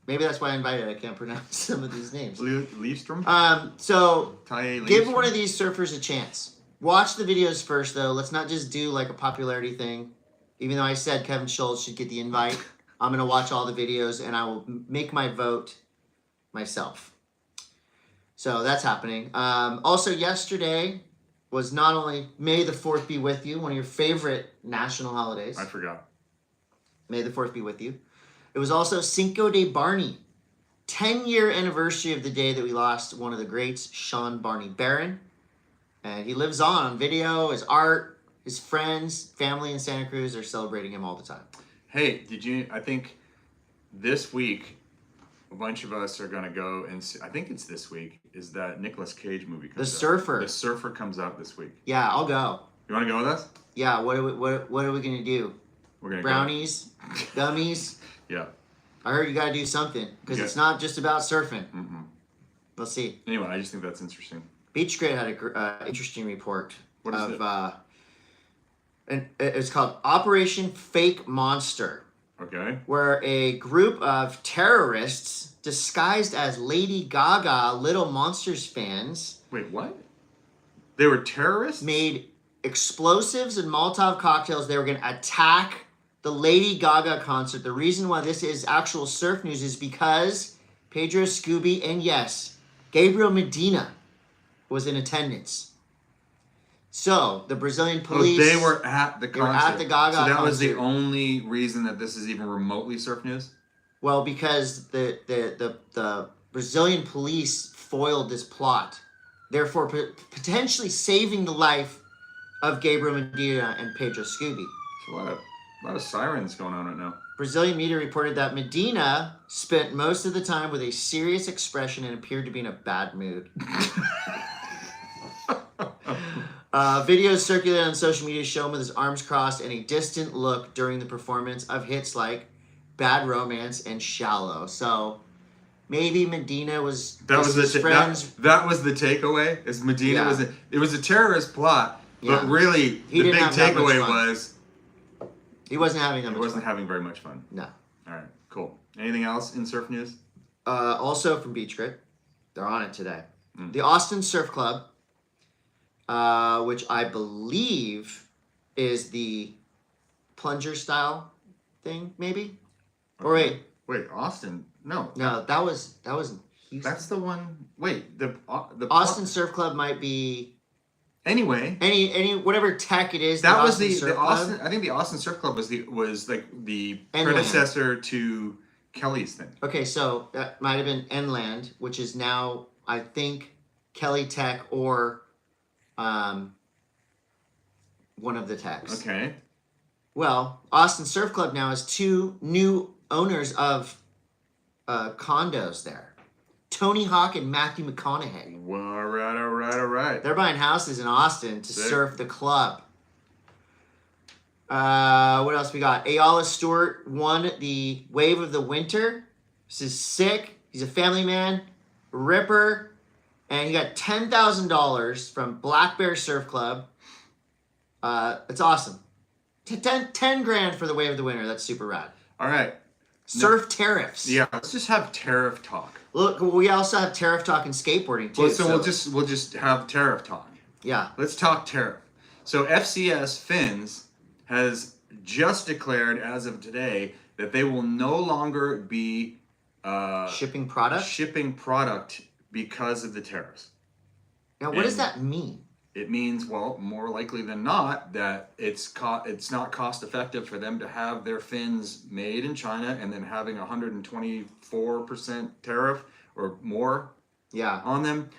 S1: Maybe that's why I invited. I can't pronounce some of these names.
S2: Leafstrom?
S1: So give
S2: Leafstrom?
S1: one of these surfers a chance. Watch the videos first, though. Let's not just do like a popularity thing. Even though I said Kevin Schultz should get the invite, I'm going to watch all the videos and I will make my vote myself. So that's happening. Also, yesterday was not only May the 4th be with you, one of your favorite national holidays.
S2: I forgot.
S1: May the 4th be with you. It was also Cinco de Barney. 10-year anniversary of the day that we lost one of the greats, Sean Barney Barron. And he lives on video, his art, his friends, family in Santa Cruz are celebrating him all the time.
S2: Hey, I think this week, a bunch of us are going to go and see, I think it's this week, is that Nicolas Cage movie comes
S1: The
S2: out.
S1: Surfer.
S2: The Surfer comes out this week.
S1: Yeah, I'll go.
S2: You want to go with us?
S1: Yeah, what are we going to do?
S2: We're going to
S1: Brownies? Gummies?
S2: Yeah.
S1: I heard you got to do something, because it's not just about surfing. Let's see.
S2: Anyway, I just think that's interesting.
S1: Beach Grit had an interesting report.
S2: What is it?
S1: And it's called Operation Fake Monster.
S2: Okay.
S1: Where a group of terrorists disguised as Lady Gaga Little Monsters fans.
S2: Wait, what? They were terrorists?
S1: Made explosives and Molotov cocktails. They were going to attack the Lady Gaga concert. The reason why this is actual surf news is because Pedro Scooby and yes, Gabriel Medina was in attendance. So the Brazilian police.
S2: Oh, they were at the concert.
S1: They were at the Gaga
S2: So that
S1: concert.
S2: was the only reason that this is even remotely surf news?
S1: Well, because the Brazilian police foiled this plot, therefore potentially saving the life of Gabriel Medina and Pedro Scooby.
S2: There's a lot of sirens going on right now.
S1: Brazilian media reported that Medina spent most of the time with a serious expression and appeared to be in a bad mood. Videos circulated on social media show him with his arms crossed and a distant look during the performance of hits like Bad Romance and Shallow. So maybe Medina was
S2: That was
S1: his friends.
S2: That was the takeaway. Is Medina it was a terrorist plot, but really the big takeaway was
S1: he wasn't having
S2: having very much fun.
S1: No.
S2: All right, cool. Anything else in surf news?
S1: Also from Beach Grit, they're on it today. The Austin Surf Club, which I believe is the plunger style thing, maybe. Okay. Or
S2: wait, Austin? No,
S1: that was in Houston.
S2: That's the one. Wait, the
S1: Austin Surf Club might be.
S2: Anyway,
S1: any whatever tech it is.
S2: That was the
S1: Surf
S2: Austin.
S1: Club.
S2: I think the Austin Surf Club was the
S1: Enland.
S2: predecessor to Kelly's thing.
S1: Okay, so that might have been Enland, which is now I think Kelly Tech or one of the techs.
S2: Okay.
S1: Well, Austin Surf Club now has two new owners of condos there. Tony Hawk and Matthew McConaughey.
S2: Well, all right.
S1: They're buying houses in Austin to surf the club. What else we got? Ayala Stewart won the Wave of the Winter. This is sick. He's a family man. Ripper. And you got $10,000 from Black Bear Surf Club. It's awesome. 10 grand for the Wave of the Winter. That's super rad.
S2: All right.
S1: Surf tariffs.
S2: Yeah, let's just have tariff talk.
S1: Look, we also have tariff talk and skateboarding too.
S2: Well, so we'll just have tariff talk.
S1: Yeah.
S2: Let's talk tariff. So FCS Fins has just declared as of today that they will no longer be
S1: shipping product
S2: because of the tariffs.
S1: Now, what does that mean?
S2: It means, well, more likely than not, that it's not cost effective for them to have their fins made in China and then having 124% tariff or more on them.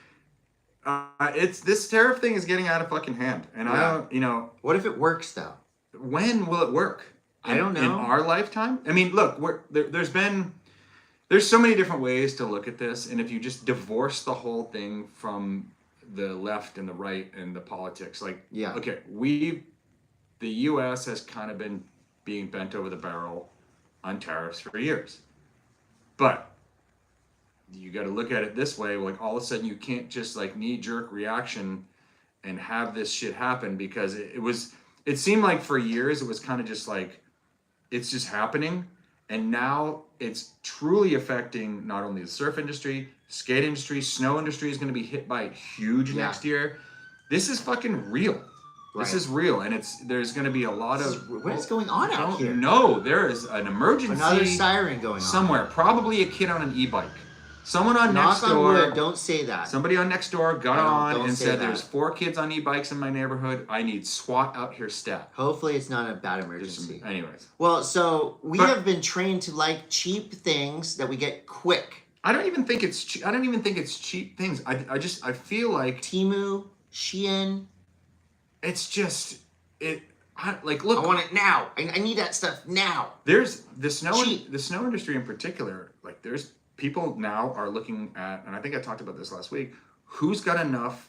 S2: This tariff thing is getting out of fucking hand, and I don't,
S1: What if it works though?
S2: When will it work?
S1: I don't know.
S2: In our lifetime? I mean, look, there's so many different ways to look at this, and if you just divorce the whole thing from the left and the right and the politics, okay, the U.S. has kind of been being bent over the barrel on tariffs for years, but you got to look at it this way. Like, all of a sudden you can't just like knee-jerk reaction and have this shit happen, because it seemed like for years it was kind of just like it's just happening, and now it's truly affecting not only the surf industry, skate industry, snow industry is going to be hit by it huge next year. This is fucking real. This is real, and there's going to be a lot of...
S1: What is going on out here?
S2: No, there is an emergency.
S1: Another siren going on
S2: somewhere. Probably a kid on an e-bike. Someone on
S1: Knock
S2: Nextdoor.
S1: on wood, don't say that.
S2: Somebody on Nextdoor got on and said,
S1: that.
S2: "There's 4 kids on e-bikes in my neighborhood. I need SWAT out here stat."
S1: Hopefully, it's not a bad emergency.
S2: Anyways.
S1: Well, so we have been trained to like cheap things that we get quick.
S2: I don't even think it's cheap things. I feel like
S1: Temu, Shein.
S2: It's just look.
S1: I want it now. I need that stuff now.
S2: There's the snow industry in particular. Like, there's people now are looking at, and I think I talked about this last week, who's got enough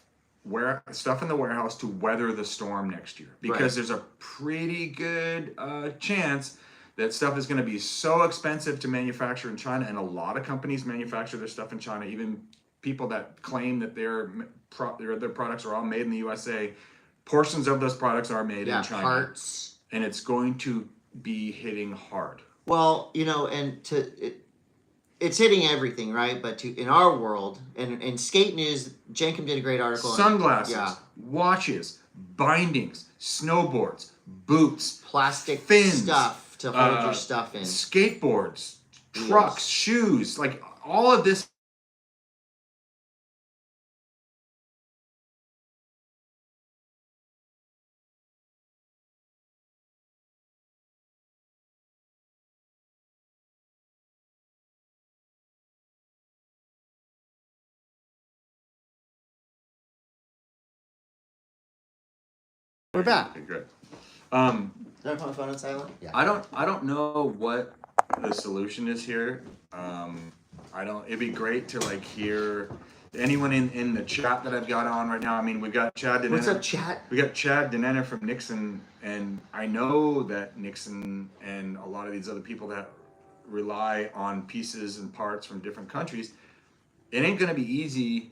S2: stuff in the warehouse to weather the storm next year, because there's a pretty good chance that stuff is going to be so expensive to manufacture in China, and a lot of companies manufacture their stuff in China. Even people that claim that their products are all made in the USA, portions of those products are made in China.
S1: Parts.
S2: And it's going to be hitting hard.
S1: Well, it's hitting everything, right? But in our world, and in skate news, Jenkem did a great article.
S2: Sunglasses, watches, bindings, snowboards, boots,
S1: plastic
S2: fins,
S1: stuff to hold your stuff in,
S2: skateboards, trucks, shoes, like all of this.
S1: We're back.
S2: Okay, good.
S1: Did I put my phone on silent? Yeah.
S2: I don't know what the solution is here. It'd be great to hear anyone in the chat that I've got on right now. I mean, we've got Chad Denena.
S1: What's up, chat?
S2: We got Chad Denena from Nixon, and I know that Nixon and a lot of these other people that rely on pieces and parts from different countries, it ain't gonna be easy,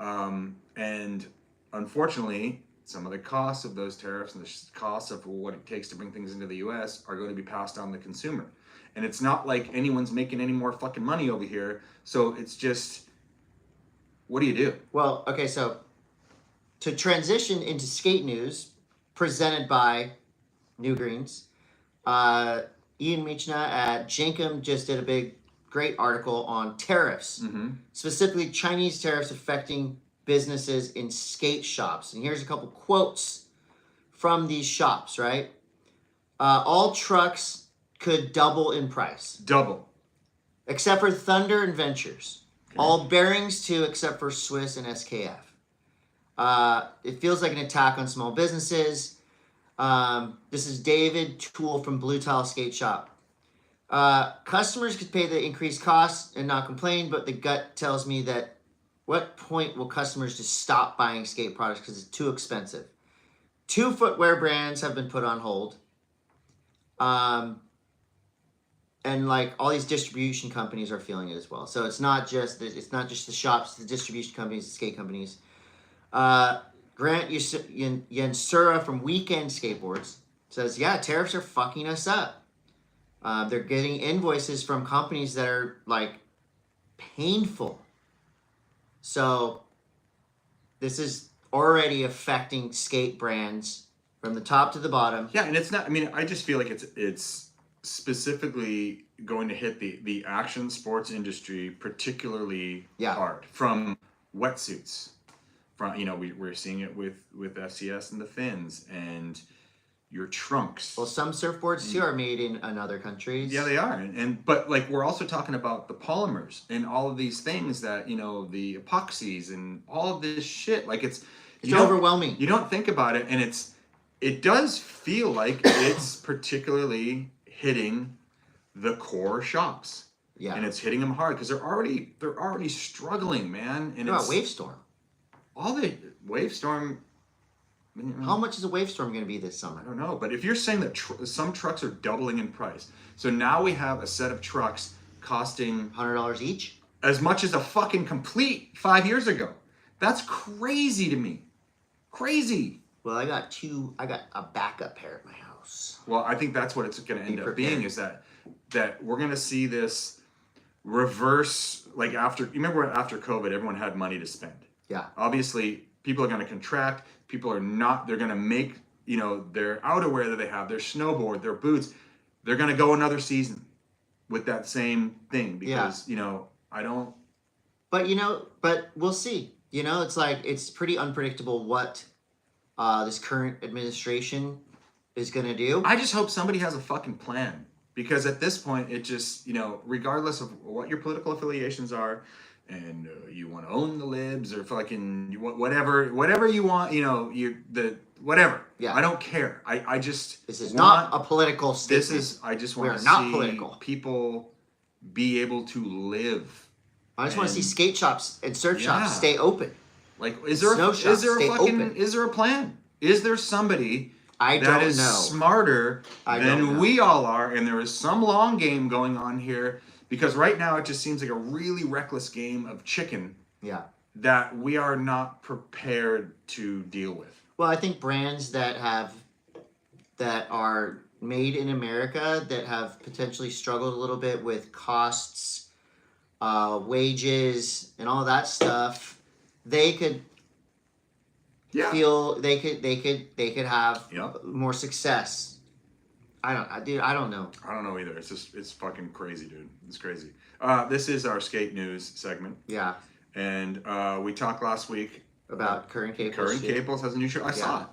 S2: and unfortunately, some of the costs of those tariffs and the costs of what it takes to bring things into the U.S. are going to be passed on to the consumer. And it's not like anyone's making any more fucking money over here. So it's just, what do you do?
S1: Well, okay, so to transition into skate news, presented by New Greens, Ian Michna at Jenkem just did a great article on tariffs, specifically Chinese tariffs affecting businesses in skate shops. And here's a couple quotes from these shops, right? All trucks could double in price.
S2: Double.
S1: Except for Thunder and Ventures. Okay. All bearings too, except for Swiss and SKF. It feels like an attack on small businesses. This is David Toole from Blue Tile Skate Shop. Customers could pay the increased costs and not complain, but the gut tells me that what point will customers just stop buying skate products because it's too expensive? 2 footwear brands have been put on hold. and like all these distribution companies are feeling it as well. So it's not just the shops, the distribution companies, the skate companies. Grant Yansura from Weekend Skateboards says, yeah, tariffs are fucking us up. They're getting invoices from companies that are like painful. So this is already affecting skate brands from the top to the bottom.
S2: Yeah, and it's not. I mean, I just feel like it's specifically going to hit the action sports industry particularly hard. From wetsuits, from we're seeing it with FCS and the fins and your trunks.
S1: Well, some surfboards too are made in other countries.
S2: Yeah, they are, and but like we're also talking about the polymers and all of these things that the epoxies and all of this shit. Like it's
S1: overwhelming.
S2: You don't think about it, and it does feel like it's particularly hitting the core shops.
S1: Yeah,
S2: and it's hitting them hard because they're already struggling, man. And
S1: what about Wavestorm?
S2: All the Wavestorm.
S1: How much is a Wavestorm going to be this summer?
S2: I don't know, but if you're saying that some trucks are doubling in price, so now we have a set of trucks costing
S1: $100 each,
S2: as much as a fucking complete 5 years ago. That's crazy to me. Crazy.
S1: Well, I got a backup pair at my house.
S2: Well, I think that's what it's going to end up being, is that we're going to see this reverse, like after COVID, everyone had money to spend.
S1: Yeah.
S2: Obviously, people are going to contract. People are not, they're going to make, their outerwear that they have, their snowboard, their boots, they're going to go another season with that same thing because, I don't.
S1: But we'll see. It's like, it's pretty unpredictable what this current administration is going to do.
S2: I just hope somebody has a fucking plan, because at this point, it just, regardless of what your political affiliations are, and you want to own the libs or fucking whatever you want, whatever.
S1: Yeah.
S2: I don't care. I just
S1: this is not a political statement.
S2: I just want to see people be able to live.
S1: I just want to see skate shops and surf shops stay open.
S2: Like, is there a plan? Is there somebody that is smarter than we all are, and there is some long game going on here? Because right now it just seems like a really reckless game of chicken.
S1: Yeah.
S2: That we are not prepared to deal with.
S1: Well, I think brands that are made in America that have potentially struggled a little bit with costs, wages, and all that stuff, they could feel they could have more success. I don't know.
S2: I don't know either. It's fucking crazy, dude. It's crazy. This is our skate news segment.
S1: Yeah.
S2: And we talked last week
S1: about Curren Caples.
S2: Curren Caples has a new show. I saw it.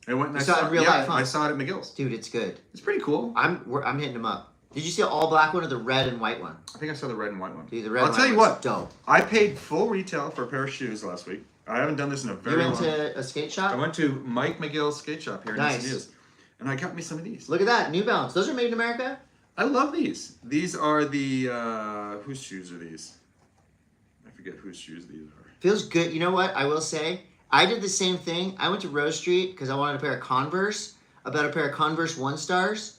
S2: I went and
S1: I saw it in real life.
S2: I saw it at McGill's.
S1: Dude, it's good.
S2: It's pretty cool.
S1: I'm hitting him up. Did you see the all black one or the red and white one?
S2: I think I saw the red and white one.
S1: Dude, the red.
S2: I'll tell you what.
S1: Dope.
S2: I paid full retail for a pair of shoes last week. I haven't done this in a very long time.
S1: You went to a skate shop?
S2: I went to Mike McGill's skate shop here in East. And I got me some of these.
S1: Look at that, New Balance. Those are made in America?
S2: I love these. These are the, whose shoes are these? I forget whose shoes these are.
S1: Feels good. You know what? I will say, I did the same thing. I went to Rose Street because I wanted a pair of Converse. About a pair of Converse 1-stars.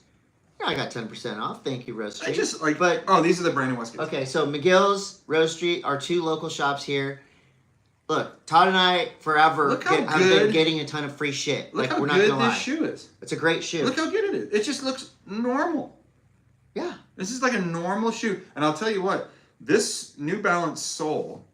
S1: Yeah, I got 10% off. Thank you, Rose Street.
S2: These are the Brandon West.
S1: Okay, so McGill's, Rose Street are two local shops here. Look, Todd and I forever have been getting a ton of free shit.
S2: Look how good this shoe is.
S1: It's a great shoe.
S2: Look how good it is. It just looks normal.
S1: Yeah.
S2: This is like a normal shoe. And I'll tell you what, this New Balance sole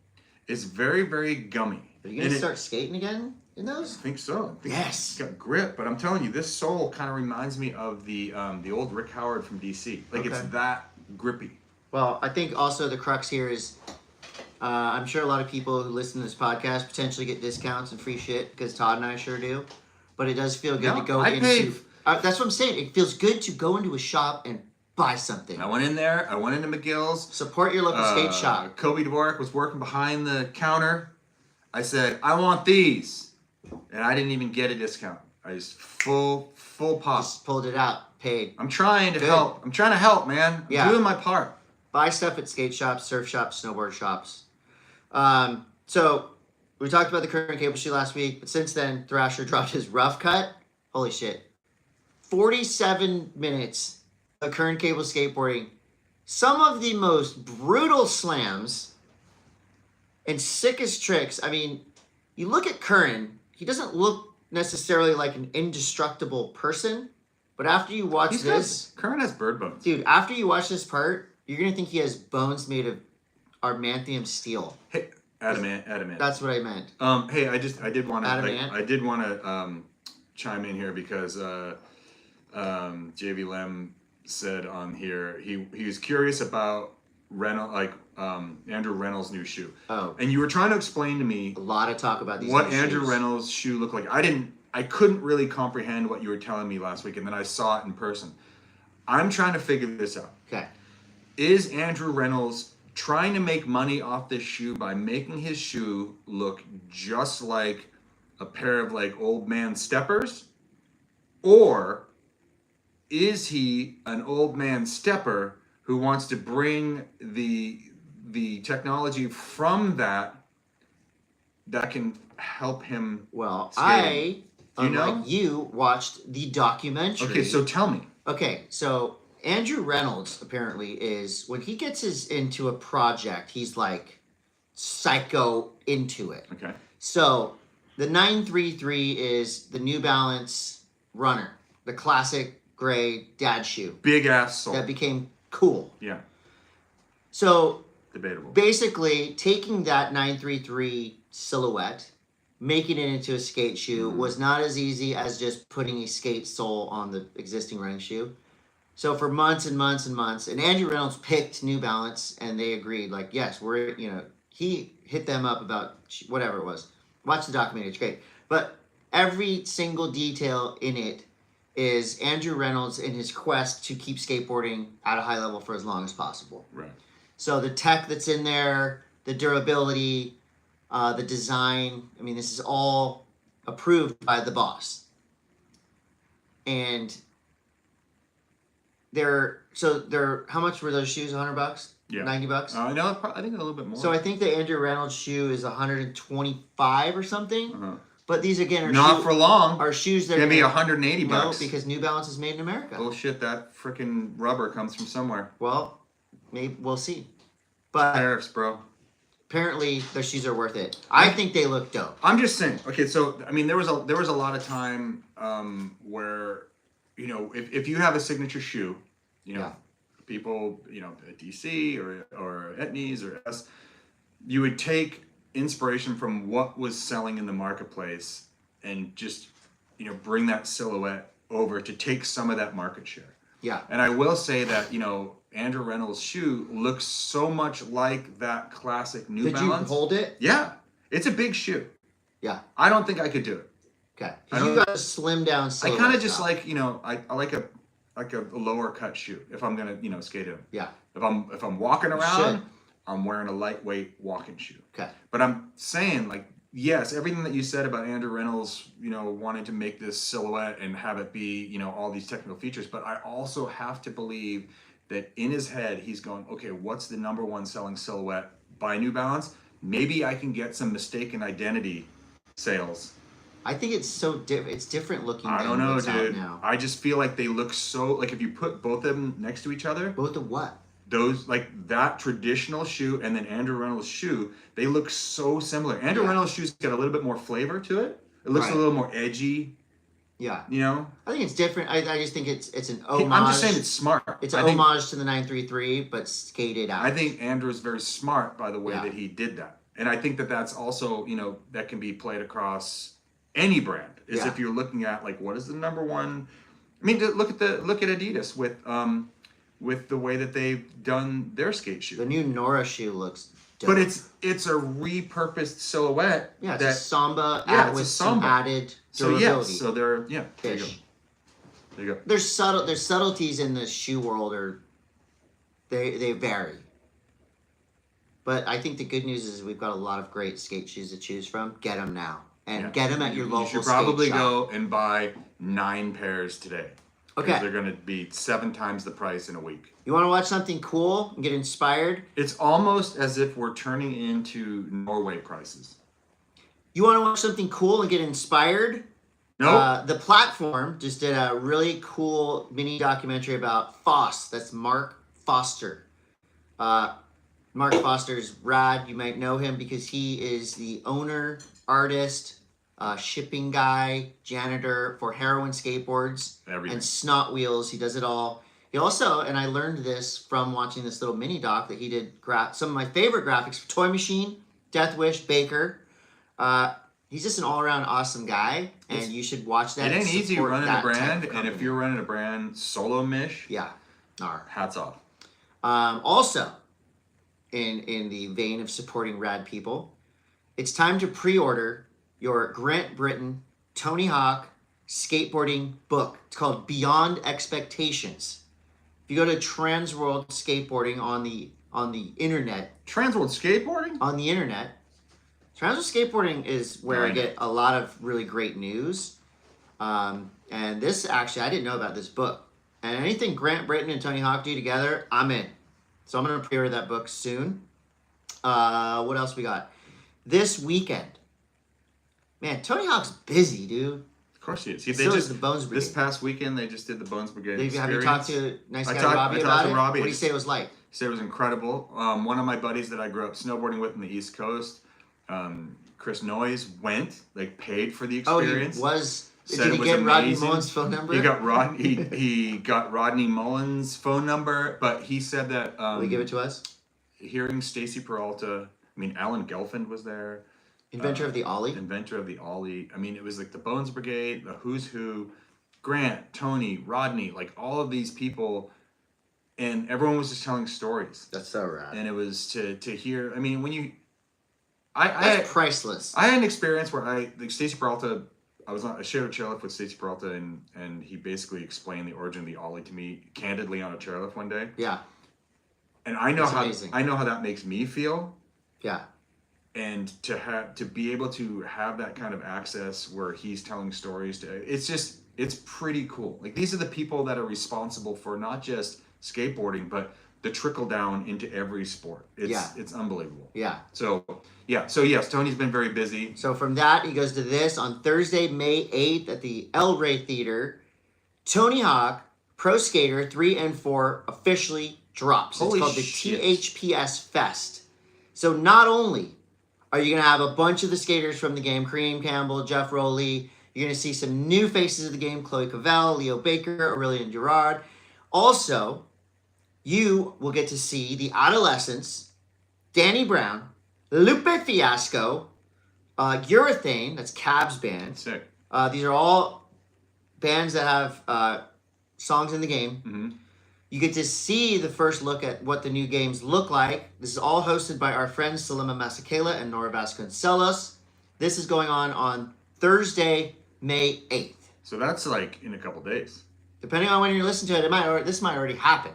S2: is very, very gummy.
S1: Are you going to start skating again in those?
S2: I think so.
S1: Yes.
S2: It's got grip. But I'm telling you, this sole kind of reminds me of the old Rick Howard from DC. Like, it's that grippy.
S1: Well, I think also the crux here is... I'm sure a lot of people who listen to this podcast potentially get discounts and free shit because Todd and I sure do. But it does feel good to go into... that's what I'm saying. It feels good to go into a shop and buy something.
S2: I went in there. I went into McGill's.
S1: Support your local skate shop.
S2: Kobe Dvorak was working behind the counter. I said, I want these. And I didn't even get a discount. I just full pop. Just
S1: pulled it out. Paid.
S2: I'm trying to help. I'm trying to help, man. I'm doing my part.
S1: Buy stuff at skate shops, surf shops, snowboard shops. So we talked about the Curren Caples shoe last week, but since then, Thrasher dropped his rough cut. Holy shit. 47 minutes of Curren Caples skateboarding some of the most brutal slams and sickest tricks. I mean, you look at Curren, he doesn't look necessarily like an indestructible person, but after you watch this...
S2: Curren has bird bones.
S1: Dude, after you watch this part, you're going to think he has bones made of adamantium steel.
S2: Hey, adamant.
S1: That's what I meant.
S2: Hey, I did want
S1: Adamant?
S2: to chime in here because JV Lem said on here he was curious about Andrew Reynolds' new shoe.
S1: Oh.
S2: And you were trying to explain to me
S1: A lot of talk about these
S2: what
S1: new
S2: Andrew
S1: shoes.
S2: Reynolds' shoe looked like. I couldn't really comprehend what you were telling me last week, and then I saw it in person. I'm trying to figure this out.
S1: Okay.
S2: Is Andrew Reynolds trying to make money off this shoe by making his shoe look just like a pair of like old man steppers? Or is he an old man stepper who wants to bring the technology from that can help him?
S1: Well,
S2: skating?
S1: unlike you, watched the documentary.
S2: Okay, so tell me.
S1: Okay, so Andrew Reynolds apparently is, when he gets into a project, he's like psycho into it.
S2: Okay.
S1: So the 933 is the New Balance runner, the classic gray dad shoe
S2: Big ass sole.
S1: that became cool.
S2: Yeah.
S1: So
S2: Debatable.
S1: basically, taking that 933 silhouette, making it into a skate shoe was not as easy as just putting a skate sole on the existing running shoe. So for months and months and months, and Andrew Reynolds picked New Balance, and they agreed, like, yes, he hit them up about whatever it was. Watch the documentary, it's great. But every single detail in it is Andrew Reynolds in his quest to keep skateboarding at a high level for as long as possible.
S2: Right.
S1: So the tech that's in there, the durability, the design, I mean, this is all approved by the boss. And how much were those shoes? $100?
S2: Yeah.
S1: $90?
S2: No, I think a little bit more.
S1: So I think the Andrew Reynolds shoe is $125 or something.
S2: Uh-huh.
S1: But these again are
S2: not for long.
S1: Are shoes that
S2: Give me
S1: $180
S2: $180.
S1: No, because New Balance is made in America.
S2: Bullshit, that freaking rubber comes from somewhere.
S1: Well, maybe we'll see. But
S2: Tariffs, bro.
S1: apparently their shoes are worth it. I think they look dope.
S2: I'm just saying. Okay, so I mean, there was a lot of time where, if you have a signature shoe, people, at DC or Etnies or S, you would take inspiration from what was selling in the marketplace and just, bring that silhouette over to take some of that market share.
S1: Yeah.
S2: And I will say that, Andrew Reynolds' shoe looks so much like that classic New Balance.
S1: Could you hold it?
S2: Yeah. It's a big shoe.
S1: Yeah.
S2: I don't think I could do it.
S1: Okay. Because you got a slim down
S2: I
S1: silhouette.
S2: kind of just like, I like a lower cut shoe if I'm gonna, skate in.
S1: Yeah.
S2: If I'm walking
S1: should.
S2: around, I'm wearing a lightweight walking shoe.
S1: Okay.
S2: But I'm saying, like, yes, everything that you said about Andrew Reynolds, wanting to make this silhouette and have it be, all these technical features, but I also have to believe that in his head he's going, okay, what's the number one selling silhouette by New Balance? Maybe I can get some mistaken identity sales.
S1: I think it's so it's different looking.
S2: I don't
S1: than
S2: know,
S1: what's out
S2: dude.
S1: now.
S2: I just feel like they look so, like, if you put both of them next to each other,
S1: Both of what?
S2: those, like, that traditional shoe and then Andrew Reynolds' shoe, they look so similar. Andrew Reynolds' shoe's got a little bit more flavor to it. It looks a little more edgy.
S1: Yeah.
S2: I
S1: think it's different. I just think it's an homage.
S2: I'm just saying it's smart.
S1: It's an homage to the 933, but skated out.
S2: I think Andrew's very smart by the way
S1: Yeah.
S2: that he did that. And I think that that's also, that can be played across any brand. Is if you're looking at, like, what is the number one? I mean, look at Adidas with the way that they've done their skate shoe.
S1: The new Nora shoe looks dope.
S2: But it's a repurposed silhouette.
S1: Yeah, it's a Samba with
S2: Samba.
S1: some added
S2: So
S1: durability.
S2: so they're there you go. There you go.
S1: There's subtleties in the shoe world, they vary. But I think the good news is we've got a lot of great skate shoes to choose from. Get them now. And get them at your local skate
S2: You should probably
S1: shop.
S2: go and buy 9 pairs today.
S1: Okay.
S2: They're going to be 7 times the price in a week.
S1: You want to watch something cool and get inspired?
S2: It's almost as if we're turning into Norway prices.
S1: You want to watch something cool and get inspired?
S2: No.
S1: The Platform just did a really cool mini documentary about Foss. That's Mark Foster. Mark Foster's rad. You might know him because he is the owner, artist, shipping guy, janitor for Heroin Skateboards
S2: Everything.
S1: and Snot Wheels. He does it all. He also, and I learned this from watching this little mini doc that he did some of my favorite graphics for Toy Machine, Death Wish, Baker. He's just an all-around awesome guy, and you should watch that.
S2: It ain't easy running a brand, and if you're running a
S1: brand
S2: solo-mish,
S1: Nar.
S2: hats off.
S1: Also, in the vein of supporting rad people, it's time to pre-order your Grant Brittain, Tony Hawk skateboarding book. It's called Beyond Expectations. If you go to Transworld Skateboarding on the internet,
S2: Transworld Skateboarding?
S1: on the internet, Transworld Skateboarding is where I get a lot of really great news. And this actually, I didn't know about this book. And anything Grant Brittain and Tony Hawk do together, I'm in. So I'm going to pre-order that book soon. What else we got? This weekend. Man, Tony Hawk's busy, dude.
S2: Of course he is.
S1: So is the Bones Brigade.
S2: This past weekend, they just did the Bones Brigade
S1: Have you talked to nice guy Robbie
S2: I
S1: about
S2: talked
S1: it?
S2: to Robbie.
S1: What did he say it was like?
S2: He said it was incredible. One of my buddies that I grew up snowboarding with in the East Coast, Chris Noyes, paid for the experience.
S1: Oh, he was...
S2: Said
S1: Did
S2: it
S1: he
S2: was
S1: get Rodney
S2: amazing.
S1: Mullen's phone number?
S2: He got Rodney Mullen's phone number, but he said that
S1: Will you give it to us?
S2: hearing Stacy Peralta, Alan Gelfand was there.
S1: Inventor of the Ollie?
S2: Inventor of the Ollie. It was like the Bones Brigade, the Who's Who, Grant, Tony, Rodney, all of these people, and everyone was just telling stories.
S1: That's so rad.
S2: And it was to hear. When you,
S1: That's priceless.
S2: I had an experience where Stacy Peralta. I shared a chairlift with Stacy Peralta, and he basically explained the origin of the Ollie to me candidly on a chairlift one day.
S1: Yeah.
S2: And I know
S1: amazing.
S2: I know how that makes me feel.
S1: Yeah.
S2: And to be able to have that kind of access where he's telling stories it's pretty cool. These are the people that are responsible for not just skateboarding, but the trickle down into every sport. It's unbelievable.
S1: Yeah.
S2: So yes, Tony's been very busy.
S1: So from that, he goes to this on Thursday, May 8th at the El Rey Theater. Tony Hawk, Pro Skater 3 and 4 officially drops.
S2: Holy
S1: it's called the
S2: shit.
S1: THPS Fest. So not only are you going to have a bunch of the skaters from the game, Curren Caples, Jeff Rowley, you're going to see some new faces of the game, Chloe Cavell, Leo Baker, Aurelian Gerard. Also, you will get to see the Adolescents, Danny Brown, Lupe Fiasco, Urethane, that's Cab's band.
S2: Sick.
S1: These are all bands that have songs in the game.
S2: Mm-hmm.
S1: You get to see the first look at what the new games look like. This is all hosted by our friends Salima Masakela and Nora Vasconcelos. This is going on Thursday, May 8th.
S2: So that's in a couple days.
S1: Depending on when you're listening to it, this might already happen.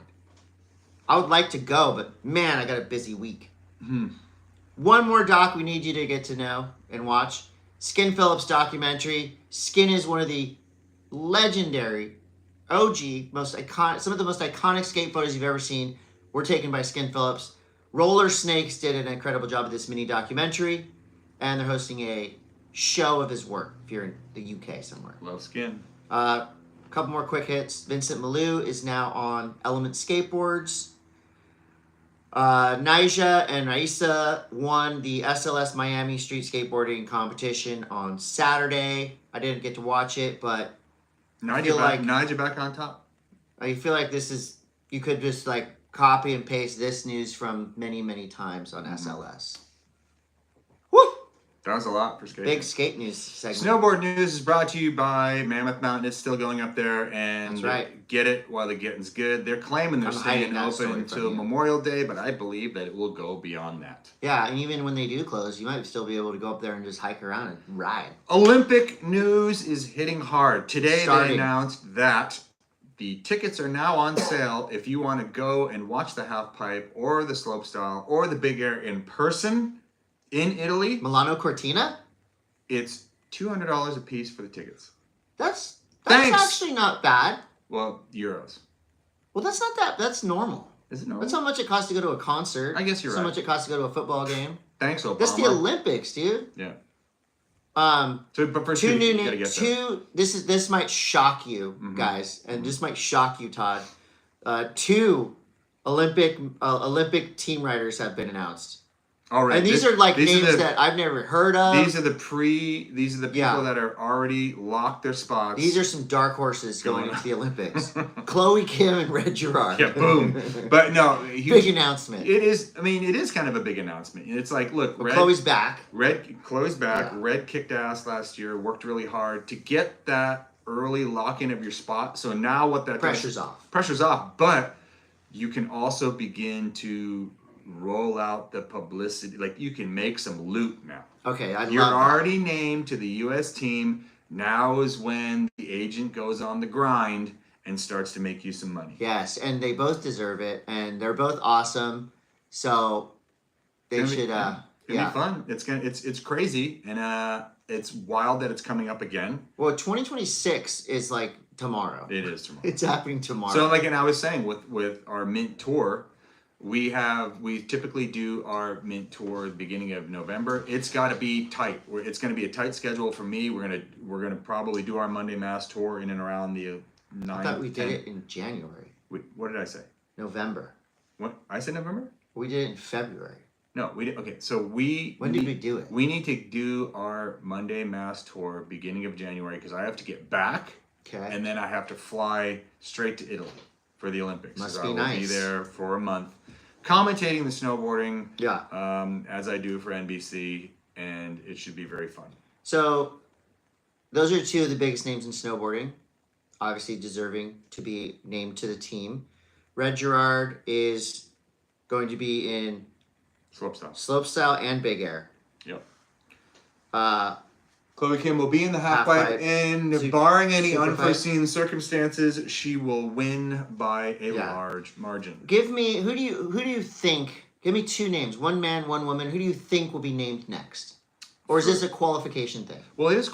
S1: I would like to go, but man, I got a busy week.
S2: Mm-hmm.
S1: One more doc we need you to get to know and watch. Skin Phillips documentary. Skin is one of the legendary OG, some of the most iconic skate photos you've ever seen were taken by Skin Phillips. Roller Snakes did an incredible job of this mini documentary, and they're hosting a show of his work if you're in the UK somewhere.
S2: Love Skin.
S1: A couple more quick hits. Vincent Malou is now on Element Skateboards. Nyjah and Raisa won the SLS Miami Street Skateboarding Competition on Saturday. I didn't get to watch it, but
S2: Nyjah back on top.
S1: I feel like you could just copy and paste this news from many, many times on SLS. Woo!
S2: That was a lot for skating.
S1: Big skate news segment.
S2: Snowboard news is brought to you by Mammoth Mountain. It's still going up there, and
S1: That's right.
S2: Get it while the getting's good. They're claiming they're
S1: I'm
S2: staying
S1: hiding that story
S2: open
S1: from
S2: until
S1: you.
S2: Memorial Day, but I believe that it will go beyond that.
S1: Yeah, and even when they do close, you might still be able to go up there and just hike around and ride.
S2: Olympic news is hitting hard. Today
S1: Starting.
S2: they announced that the tickets are now on sale if you want to go and watch the half pipe or the slopestyle or the big air in person in Italy.
S1: Milano Cortina?
S2: It's $200 a piece for the tickets.
S1: That's
S2: Thanks.
S1: actually not bad.
S2: Well, euros.
S1: Well, that's not that. That's normal.
S2: Is it normal?
S1: That's how much it costs to go to a concert.
S2: I guess you're
S1: That's
S2: right.
S1: how much it costs to go to a football game.
S2: Thanks, Obama.
S1: That's the Olympics, dude.
S2: Yeah.
S1: But
S2: first
S1: two
S2: you
S1: new
S2: gotta get there.
S1: This might shock you guys, and this might shock you, Todd. Two Olympic team riders have been announced.
S2: All right.
S1: And these are like names that I've never heard of.
S2: These are the people that are already locked their spots.
S1: These are some dark horses going into the Olympics. Chloe Kim and Red Gerard.
S2: Yeah, boom. But no,
S1: big announcement.
S2: It is. I mean, it is kind of a big announcement. It's like, look,
S1: Chloe's back.
S2: Chloe's back.
S1: Yeah.
S2: Red kicked ass last year. Worked really hard to get that early lock-in of your spot. So now what that
S1: pressure's
S2: does,
S1: off.
S2: Pressure's off. But you can also begin to roll out the publicity. Like, you can make some loot now.
S1: Okay,
S2: You're already named to the U.S. team. Now is when the agent goes on the grind and starts to make you some money.
S1: Yes, and they both deserve it, and they're both awesome. So they should.
S2: It'll be fun. It's crazy, and it's wild that it's coming up again.
S1: Well, 2026 is like tomorrow.
S2: It is tomorrow.
S1: It's happening tomorrow.
S2: So, like, and I was saying with our Mint tour. We typically do our Mint tour at the beginning of November. It's got to be tight. It's going to be a tight schedule for me. We're gonna probably do our Monday M.A.S.S tour in and around the 9th.
S1: I thought we did it in January.
S2: What did I say?
S1: November.
S2: What I said November?
S1: We did it in February.
S2: No, we did. Okay, so
S1: when did we do it?
S2: We need to do our Monday M.A.S.S tour beginning of January because I have to get back.
S1: Okay.
S2: And then I have to fly straight to Italy for the Olympics.
S1: Must be
S2: I will
S1: nice.
S2: be there for a month, commentating the snowboarding.
S1: Yeah.
S2: As I do for NBC, and it should be very fun.
S1: So, those are two of the biggest names in snowboarding, obviously deserving to be named to the team. Red Gerard is going to be in slopestyle and big air.
S2: Yep. Chloe Kim will be in the halfpipe, and barring any unforeseen circumstances, she will win by a large margin.
S1: Give me who do you think? Give me two names, one man, one woman. Who do you think will be named next? Or is this a qualification thing?
S2: Well, it is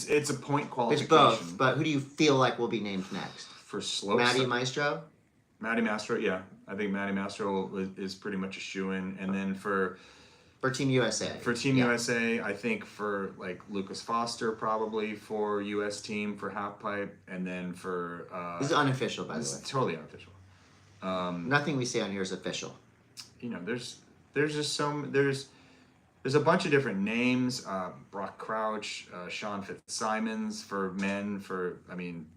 S2: it's a point qualification.
S1: It's both, but who do you feel like will be named next?
S2: For slope.
S1: Matty Maestro?
S2: Matty Maestro, yeah. I think Matty Maestro is pretty much a shoo-in. And then for
S1: Team USA.
S2: For Team USA, I think for like Lucas Foster probably for US team for halfpipe, and then for
S1: this is unofficial, by the way.
S2: It's totally unofficial.
S1: Nothing we say on here is official.
S2: You know, there's just there's a bunch of different names. Brock Crouch, Sean Fitzsimons for men.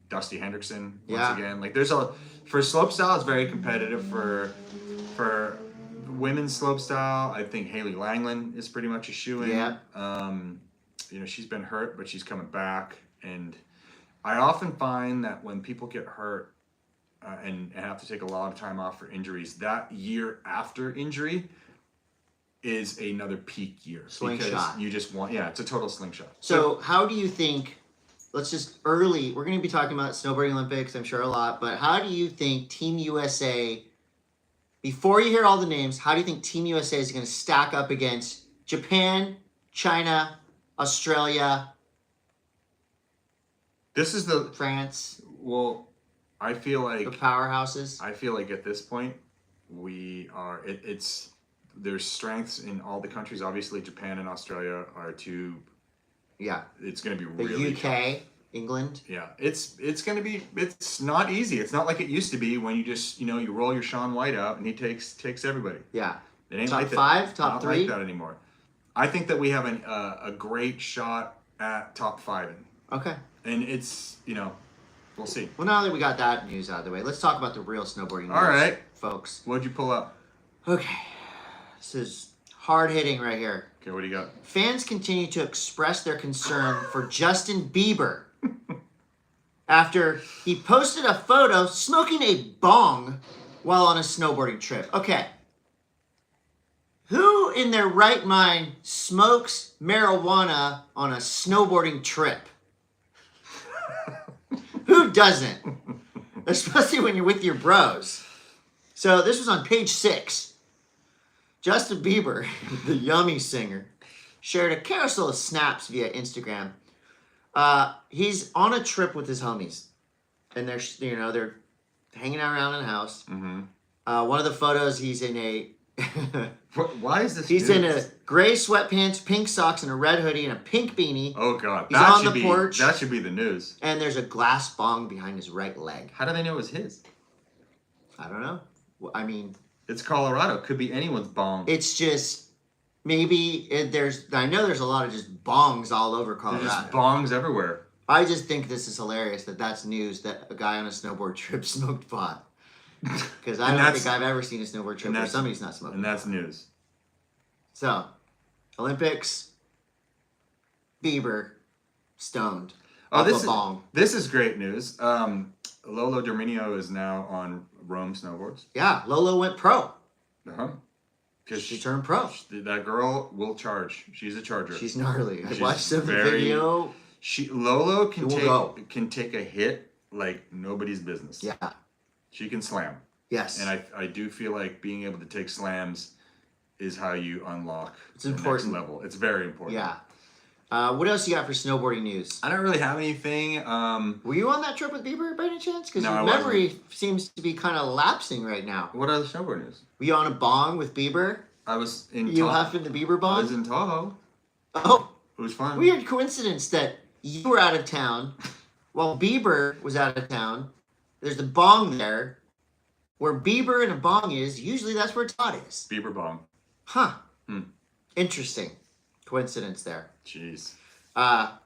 S2: Dusty Hendrickson once again. Like for slopestyle, it's very competitive. For women's slopestyle, I think Haley Langland is pretty much a shoo-in. Yeah. She's been hurt, but she's coming back. And I often find that when people get hurt and have to take a lot of time off for injuries, that year after injury is another peak year.
S1: Slingshot.
S2: Because you just want, it's a total slingshot.
S1: So how do you think, we're going to be talking about snowboarding Olympics, I'm sure a lot, but how do you think Team USA, before you hear all the names, how do you think Team USA is going to stack up against Japan, China, Australia, France?
S2: Well, I feel like
S1: the powerhouses.
S2: I feel like at this point, there's strengths in all the countries. Obviously, Japan and Australia are two. Yeah, it's going to be really
S1: the UK, tough. England.
S2: Yeah, it's going to be. It's not easy. It's not like it used to be when you just you roll your Shaun White out and he takes everybody.
S1: Yeah,
S2: it ain't
S1: top
S2: like that.
S1: Five, top
S2: not
S1: three.
S2: Like that anymore. I think that we have a great shot at top 5.
S1: Okay.
S2: And it's we'll see.
S1: Well, now that we got that news out of the way, let's talk about the real snowboarding news.
S2: All right,
S1: folks.
S2: What'd you pull up?
S1: Okay. This is hard hitting right here.
S2: Okay, what do you got?
S1: Fans continue to express their concern for Justin Bieber after he posted a photo smoking a bong while on a snowboarding trip. Okay. Who in their right mind smokes marijuana on a snowboarding trip? Who doesn't? Especially when you're with your bros. So this was on page 6. Justin Bieber, the Yummy singer, shared a carousel of snaps via Instagram. He's on a trip with his homies, and they're hanging out around in the house. Mm-hmm. One of the photos, he's in a
S2: why is this?
S1: He's in a gray sweatpants, pink socks, and a red hoodie and a pink beanie.
S2: Oh God!
S1: He's on the porch.
S2: That should be the news.
S1: And there's a glass bong behind his right leg.
S2: How do they know it was his?
S1: I don't know. I mean,
S2: It's Colorado. Could be anyone's bong.
S1: It's just maybe I know there's a lot of just bongs all over Colorado.
S2: There's just bongs everywhere.
S1: I just think this is hilarious that's news that a guy on a snowboard trip smoked pot. Because I don't think I've ever seen a snowboard trip where somebody's not smoking.
S2: And that's news.
S1: So, Olympics, Bieber, stoned.
S2: Oh, this is great news. Lolo Dominio is now on Rome snowboards.
S1: Yeah, Lolo went pro.
S2: Uh-huh.
S1: Because she turned pro.
S2: That girl will charge. She's a charger.
S1: She's gnarly. I watched some video.
S2: Lolo can take a hit like nobody's business.
S1: Yeah.
S2: She can slam.
S1: Yes.
S2: And I do feel like being able to take slams is how you unlock
S1: the next
S2: level. It's very important.
S1: Yeah. What else you got for snowboarding news?
S2: I don't really have anything.
S1: Were you on that trip with Bieber by any chance? Because your
S2: wasn't.
S1: memory seems to be kind of lapsing right now.
S2: What other snowboard news?
S1: Were you on a bong with Bieber?
S2: I was in
S1: You huffing the Bieber bong?
S2: I was in Tahoe.
S1: Oh.
S2: It was fun.
S1: Weird coincidence that you were out of town while Bieber was out of town. There's the bong there. Where Bieber and a bong is, usually that's where Todd is.
S2: Bieber bong.
S1: Huh. Interesting coincidence there.
S2: Jeez.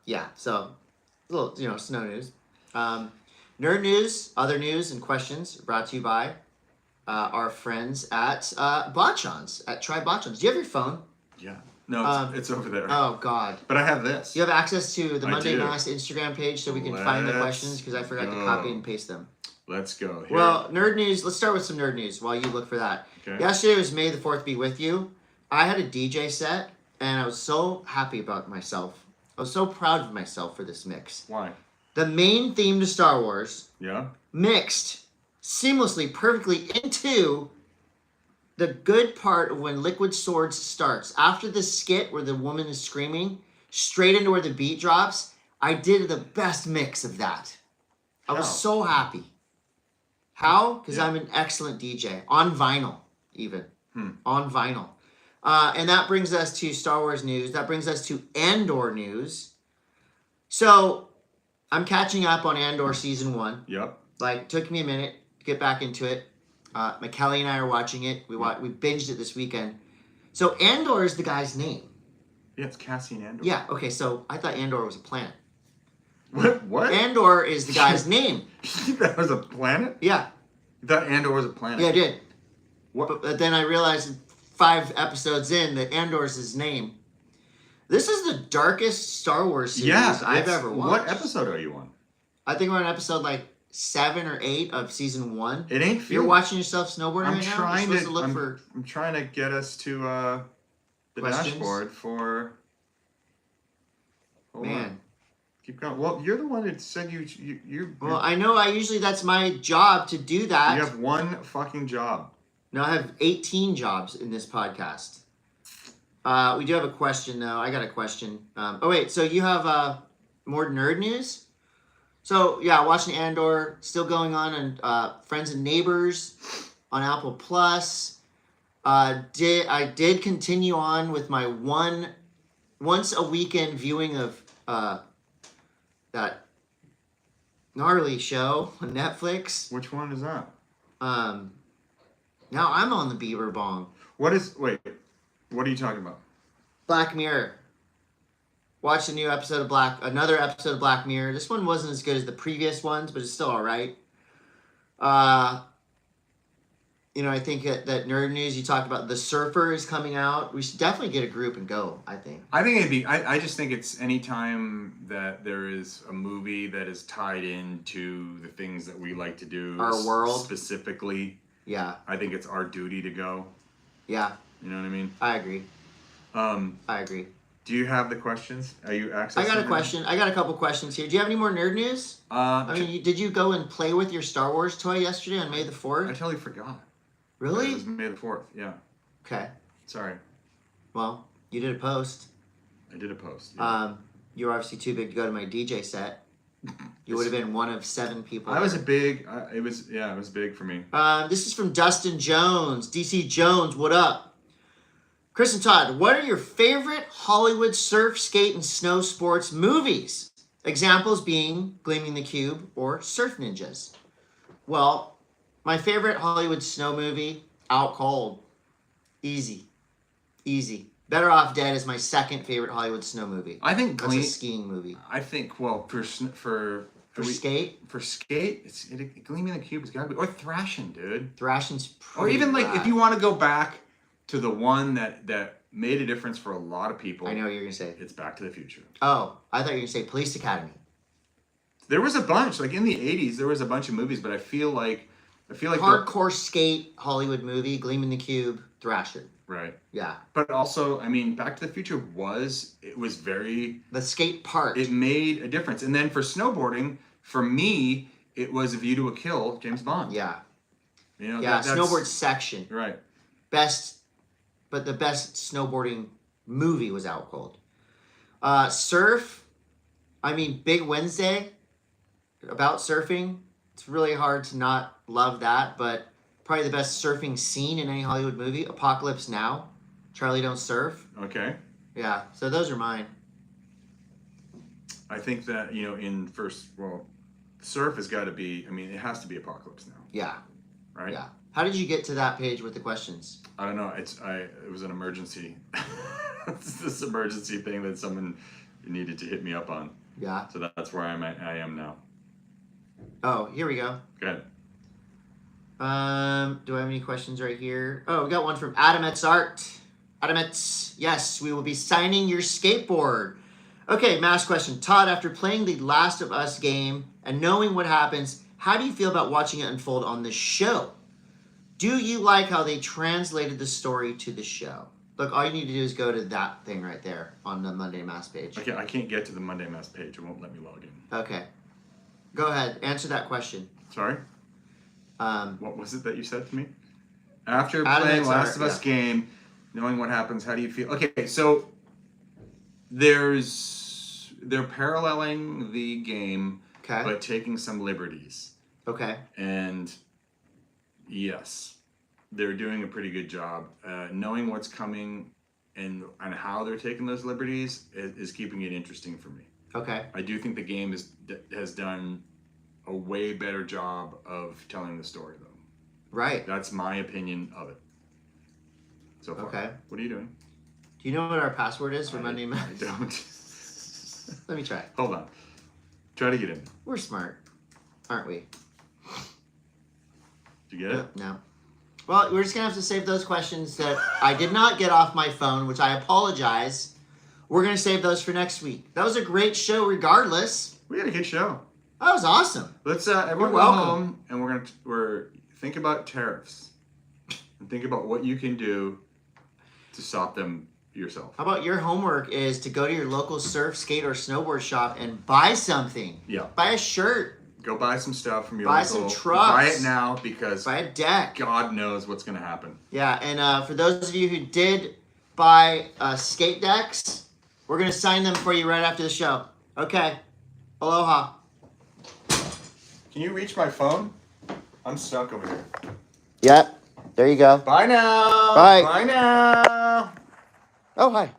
S1: Yeah, so a little, snow news. Nerd news, other news and questions brought to you by our friends at Botchons, at Try Botchons. Do you have your phone?
S2: Yeah. No, it's over there.
S1: Oh, God.
S2: But I have this.
S1: You have access to the Monday Nice Instagram page so we can find the questions because I forgot to copy and paste them.
S2: Let's go. Here.
S1: Well, nerd news. Let's start with some nerd news while you look for that.
S2: Okay.
S1: Yesterday was May the 4th be with you. I had a DJ set, and I was so happy about myself. I was so proud of myself for this mix.
S2: Why?
S1: The main theme to Star Wars mixed seamlessly, perfectly into the good part of when Liquid Swords starts. After the skit where the woman is screaming, straight into where the beat drops, I did the best mix of that. I was so happy. How? Because I'm an excellent DJ. On vinyl, even. On vinyl. And that brings us to Star Wars news. That brings us to Andor news. So, I'm catching up on Andor Season 1.
S2: Yep.
S1: Took me a minute to get back into it. McKelly and I are watching it. We binged it this weekend. So, Andor is the guy's name.
S2: Yeah, it's Cassian Andor.
S1: Yeah, okay, so I thought Andor was a planet.
S2: What?
S1: Andor is the guy's name.
S2: That was a planet?
S1: Yeah.
S2: You thought Andor was a planet?
S1: Yeah, I did.
S2: What?
S1: But then I realized 5 episodes in that Andor's his name. This is the darkest Star Wars series I've ever watched.
S2: What episode are you on?
S1: I think we're on episode 7 or 8 of season 1.
S2: It ain't.
S1: You're watching yourself snowboarding right now?
S2: I'm trying to get us to the dashboard for. Hold on. Keep going. Well, you're the one that said you.
S1: Well, I know. That's my job to do that.
S2: You have one fucking job.
S1: No, I have 18 jobs in this podcast. We do have a question, though. I got a question. So you have more nerd news? So, yeah, watching Andor, still going on, and Friends and Neighbors on Apple Plus. I did continue on with my once a weekend viewing of that gnarly show on Netflix.
S2: Which one is that?
S1: Now I'm on the Bieber bong.
S2: What are you talking about?
S1: Black Mirror. Watched another episode of Black Mirror. This one wasn't as good as the previous ones, but it's still alright. I think that nerd news you talked about, The Surfer is coming out. We should definitely get a group and go, I think.
S2: I think it'd be, I just think it's any time that there is a movie that is tied into the things that we like to do.
S1: Our world.
S2: Specifically.
S1: Yeah.
S2: I think it's our duty to go.
S1: Yeah.
S2: You know what I mean?
S1: I agree. I agree.
S2: Do you have the questions? Are you accessing
S1: I got a question. I got a couple questions here. Do you have any more nerd news? Did you go and play with your Star Wars toy yesterday on May the 4th?
S2: I totally forgot.
S1: Really?
S2: It was May the 4th, yeah.
S1: Okay.
S2: Sorry.
S1: Well, you did a post.
S2: I did a post. Yeah.
S1: You were obviously too big to go to my DJ set. You would have been one of 7 people.
S2: It was big for me.
S1: This is from Dustin Jones. DC Jones, what up? Chris and Todd, what are your favorite Hollywood surf, skate, and snow sports movies? Examples being Gleaming the Cube or Surf Ninjas. Well, my favorite Hollywood snow movie Out Cold. Easy. Better Off Dead is my second favorite Hollywood snow movie.
S2: I think
S1: That's a skiing movie.
S2: I think, well, for
S1: Skate?
S2: For Skate, Gleaming the Cube has got to be, or Thrashing, dude.
S1: Thrashing's pretty
S2: Or even like
S1: rad.
S2: if you want to go back to the one that made a difference for a lot of people.
S1: I know what you're gonna say.
S2: It's Back to the Future.
S1: Oh, I thought you were gonna say Police Academy.
S2: There was a bunch, like in the 80s, there was a bunch of movies, but I feel like
S1: Hardcore skate Hollywood movie, Gleaming the Cube, Thrashing.
S2: Right.
S1: Yeah.
S2: But also, I mean, Back to the Future was very...
S1: The skate part.
S2: It made a difference. And then for snowboarding, for me, it was A View to a Kill, James Bond.
S1: Yeah.
S2: You know,
S1: yeah, snowboard section.
S2: Right.
S1: But the best snowboarding movie was Out Cold. Surf, I mean, Big Wednesday, about surfing. It's really hard to not love that, but probably the best surfing scene in any Hollywood movie. Apocalypse Now, Charlie Don't Surf.
S2: Okay.
S1: Yeah, so those are mine.
S2: I think that, you know, surf has got to be, I mean, it has to be Apocalypse Now.
S1: Yeah.
S2: Right?
S1: Yeah. How did you get to that page with the questions?
S2: I don't know. It was an emergency. It's this emergency thing that someone needed to hit me up on.
S1: Yeah.
S2: So that's where I am now.
S1: Oh, here we go.
S2: Go ahead.
S1: Do I have any questions right here? Oh, we got one from Adamet's Art. Adamet's, yes, we will be signing your skateboard. Okay, mass question. Todd, after playing the Last of Us game and knowing what happens, how do you feel about watching it unfold on the show? Do you like how they translated the story to the show? Look, all you need to do is go to that thing right there on the Monday M.A.S.S page.
S2: Okay, I can't get to the Monday M.A.S.S page. It won't let me log in.
S1: Okay. Go ahead. Answer that question.
S2: Sorry? What was it that you said to me? After
S1: Adamet's
S2: playing Last of
S1: Art,
S2: Us game, knowing what happens, how do you feel? Okay, so they're paralleling the game,
S1: Okay.
S2: but taking some liberties.
S1: Okay.
S2: And yes, they're doing a pretty good job. Knowing what's coming and how they're taking those liberties is keeping it interesting for me.
S1: Okay.
S2: I do think the game has done a way better job of telling the story, though.
S1: Right.
S2: That's my opinion of it. So far.
S1: Okay.
S2: What are you doing?
S1: Do you know what our password is for Monday
S2: I
S1: M.A.S.S?
S2: don't.
S1: Let me try.
S2: Hold on. Try to get in.
S1: We're smart, aren't we?
S2: Did you get it?
S1: No. Well, we're just going to have to save those questions that I did not get off my phone, which I apologize. We're going to save those for next week. That was a great show regardless.
S2: We had a good show.
S1: That was awesome.
S2: Let's everyone go home and we're think about tariffs and think about what you can do to stop them yourself.
S1: How about your homework is to go to your local surf, skate, or snowboard shop and buy something.
S2: Yeah.
S1: Buy a shirt.
S2: Go buy some stuff from your
S1: Buy
S2: local.
S1: some trucks.
S2: Buy it now because
S1: Buy a deck.
S2: God knows what's going to happen.
S1: Yeah, and for those of you who did buy skate decks, we're going to sign them for you right after the show. Okay. Aloha.
S2: Can you reach my phone? I'm stuck over here.
S1: Yep. There you go.
S2: Bye now.
S1: Bye.
S2: Bye now.
S1: Oh, hi.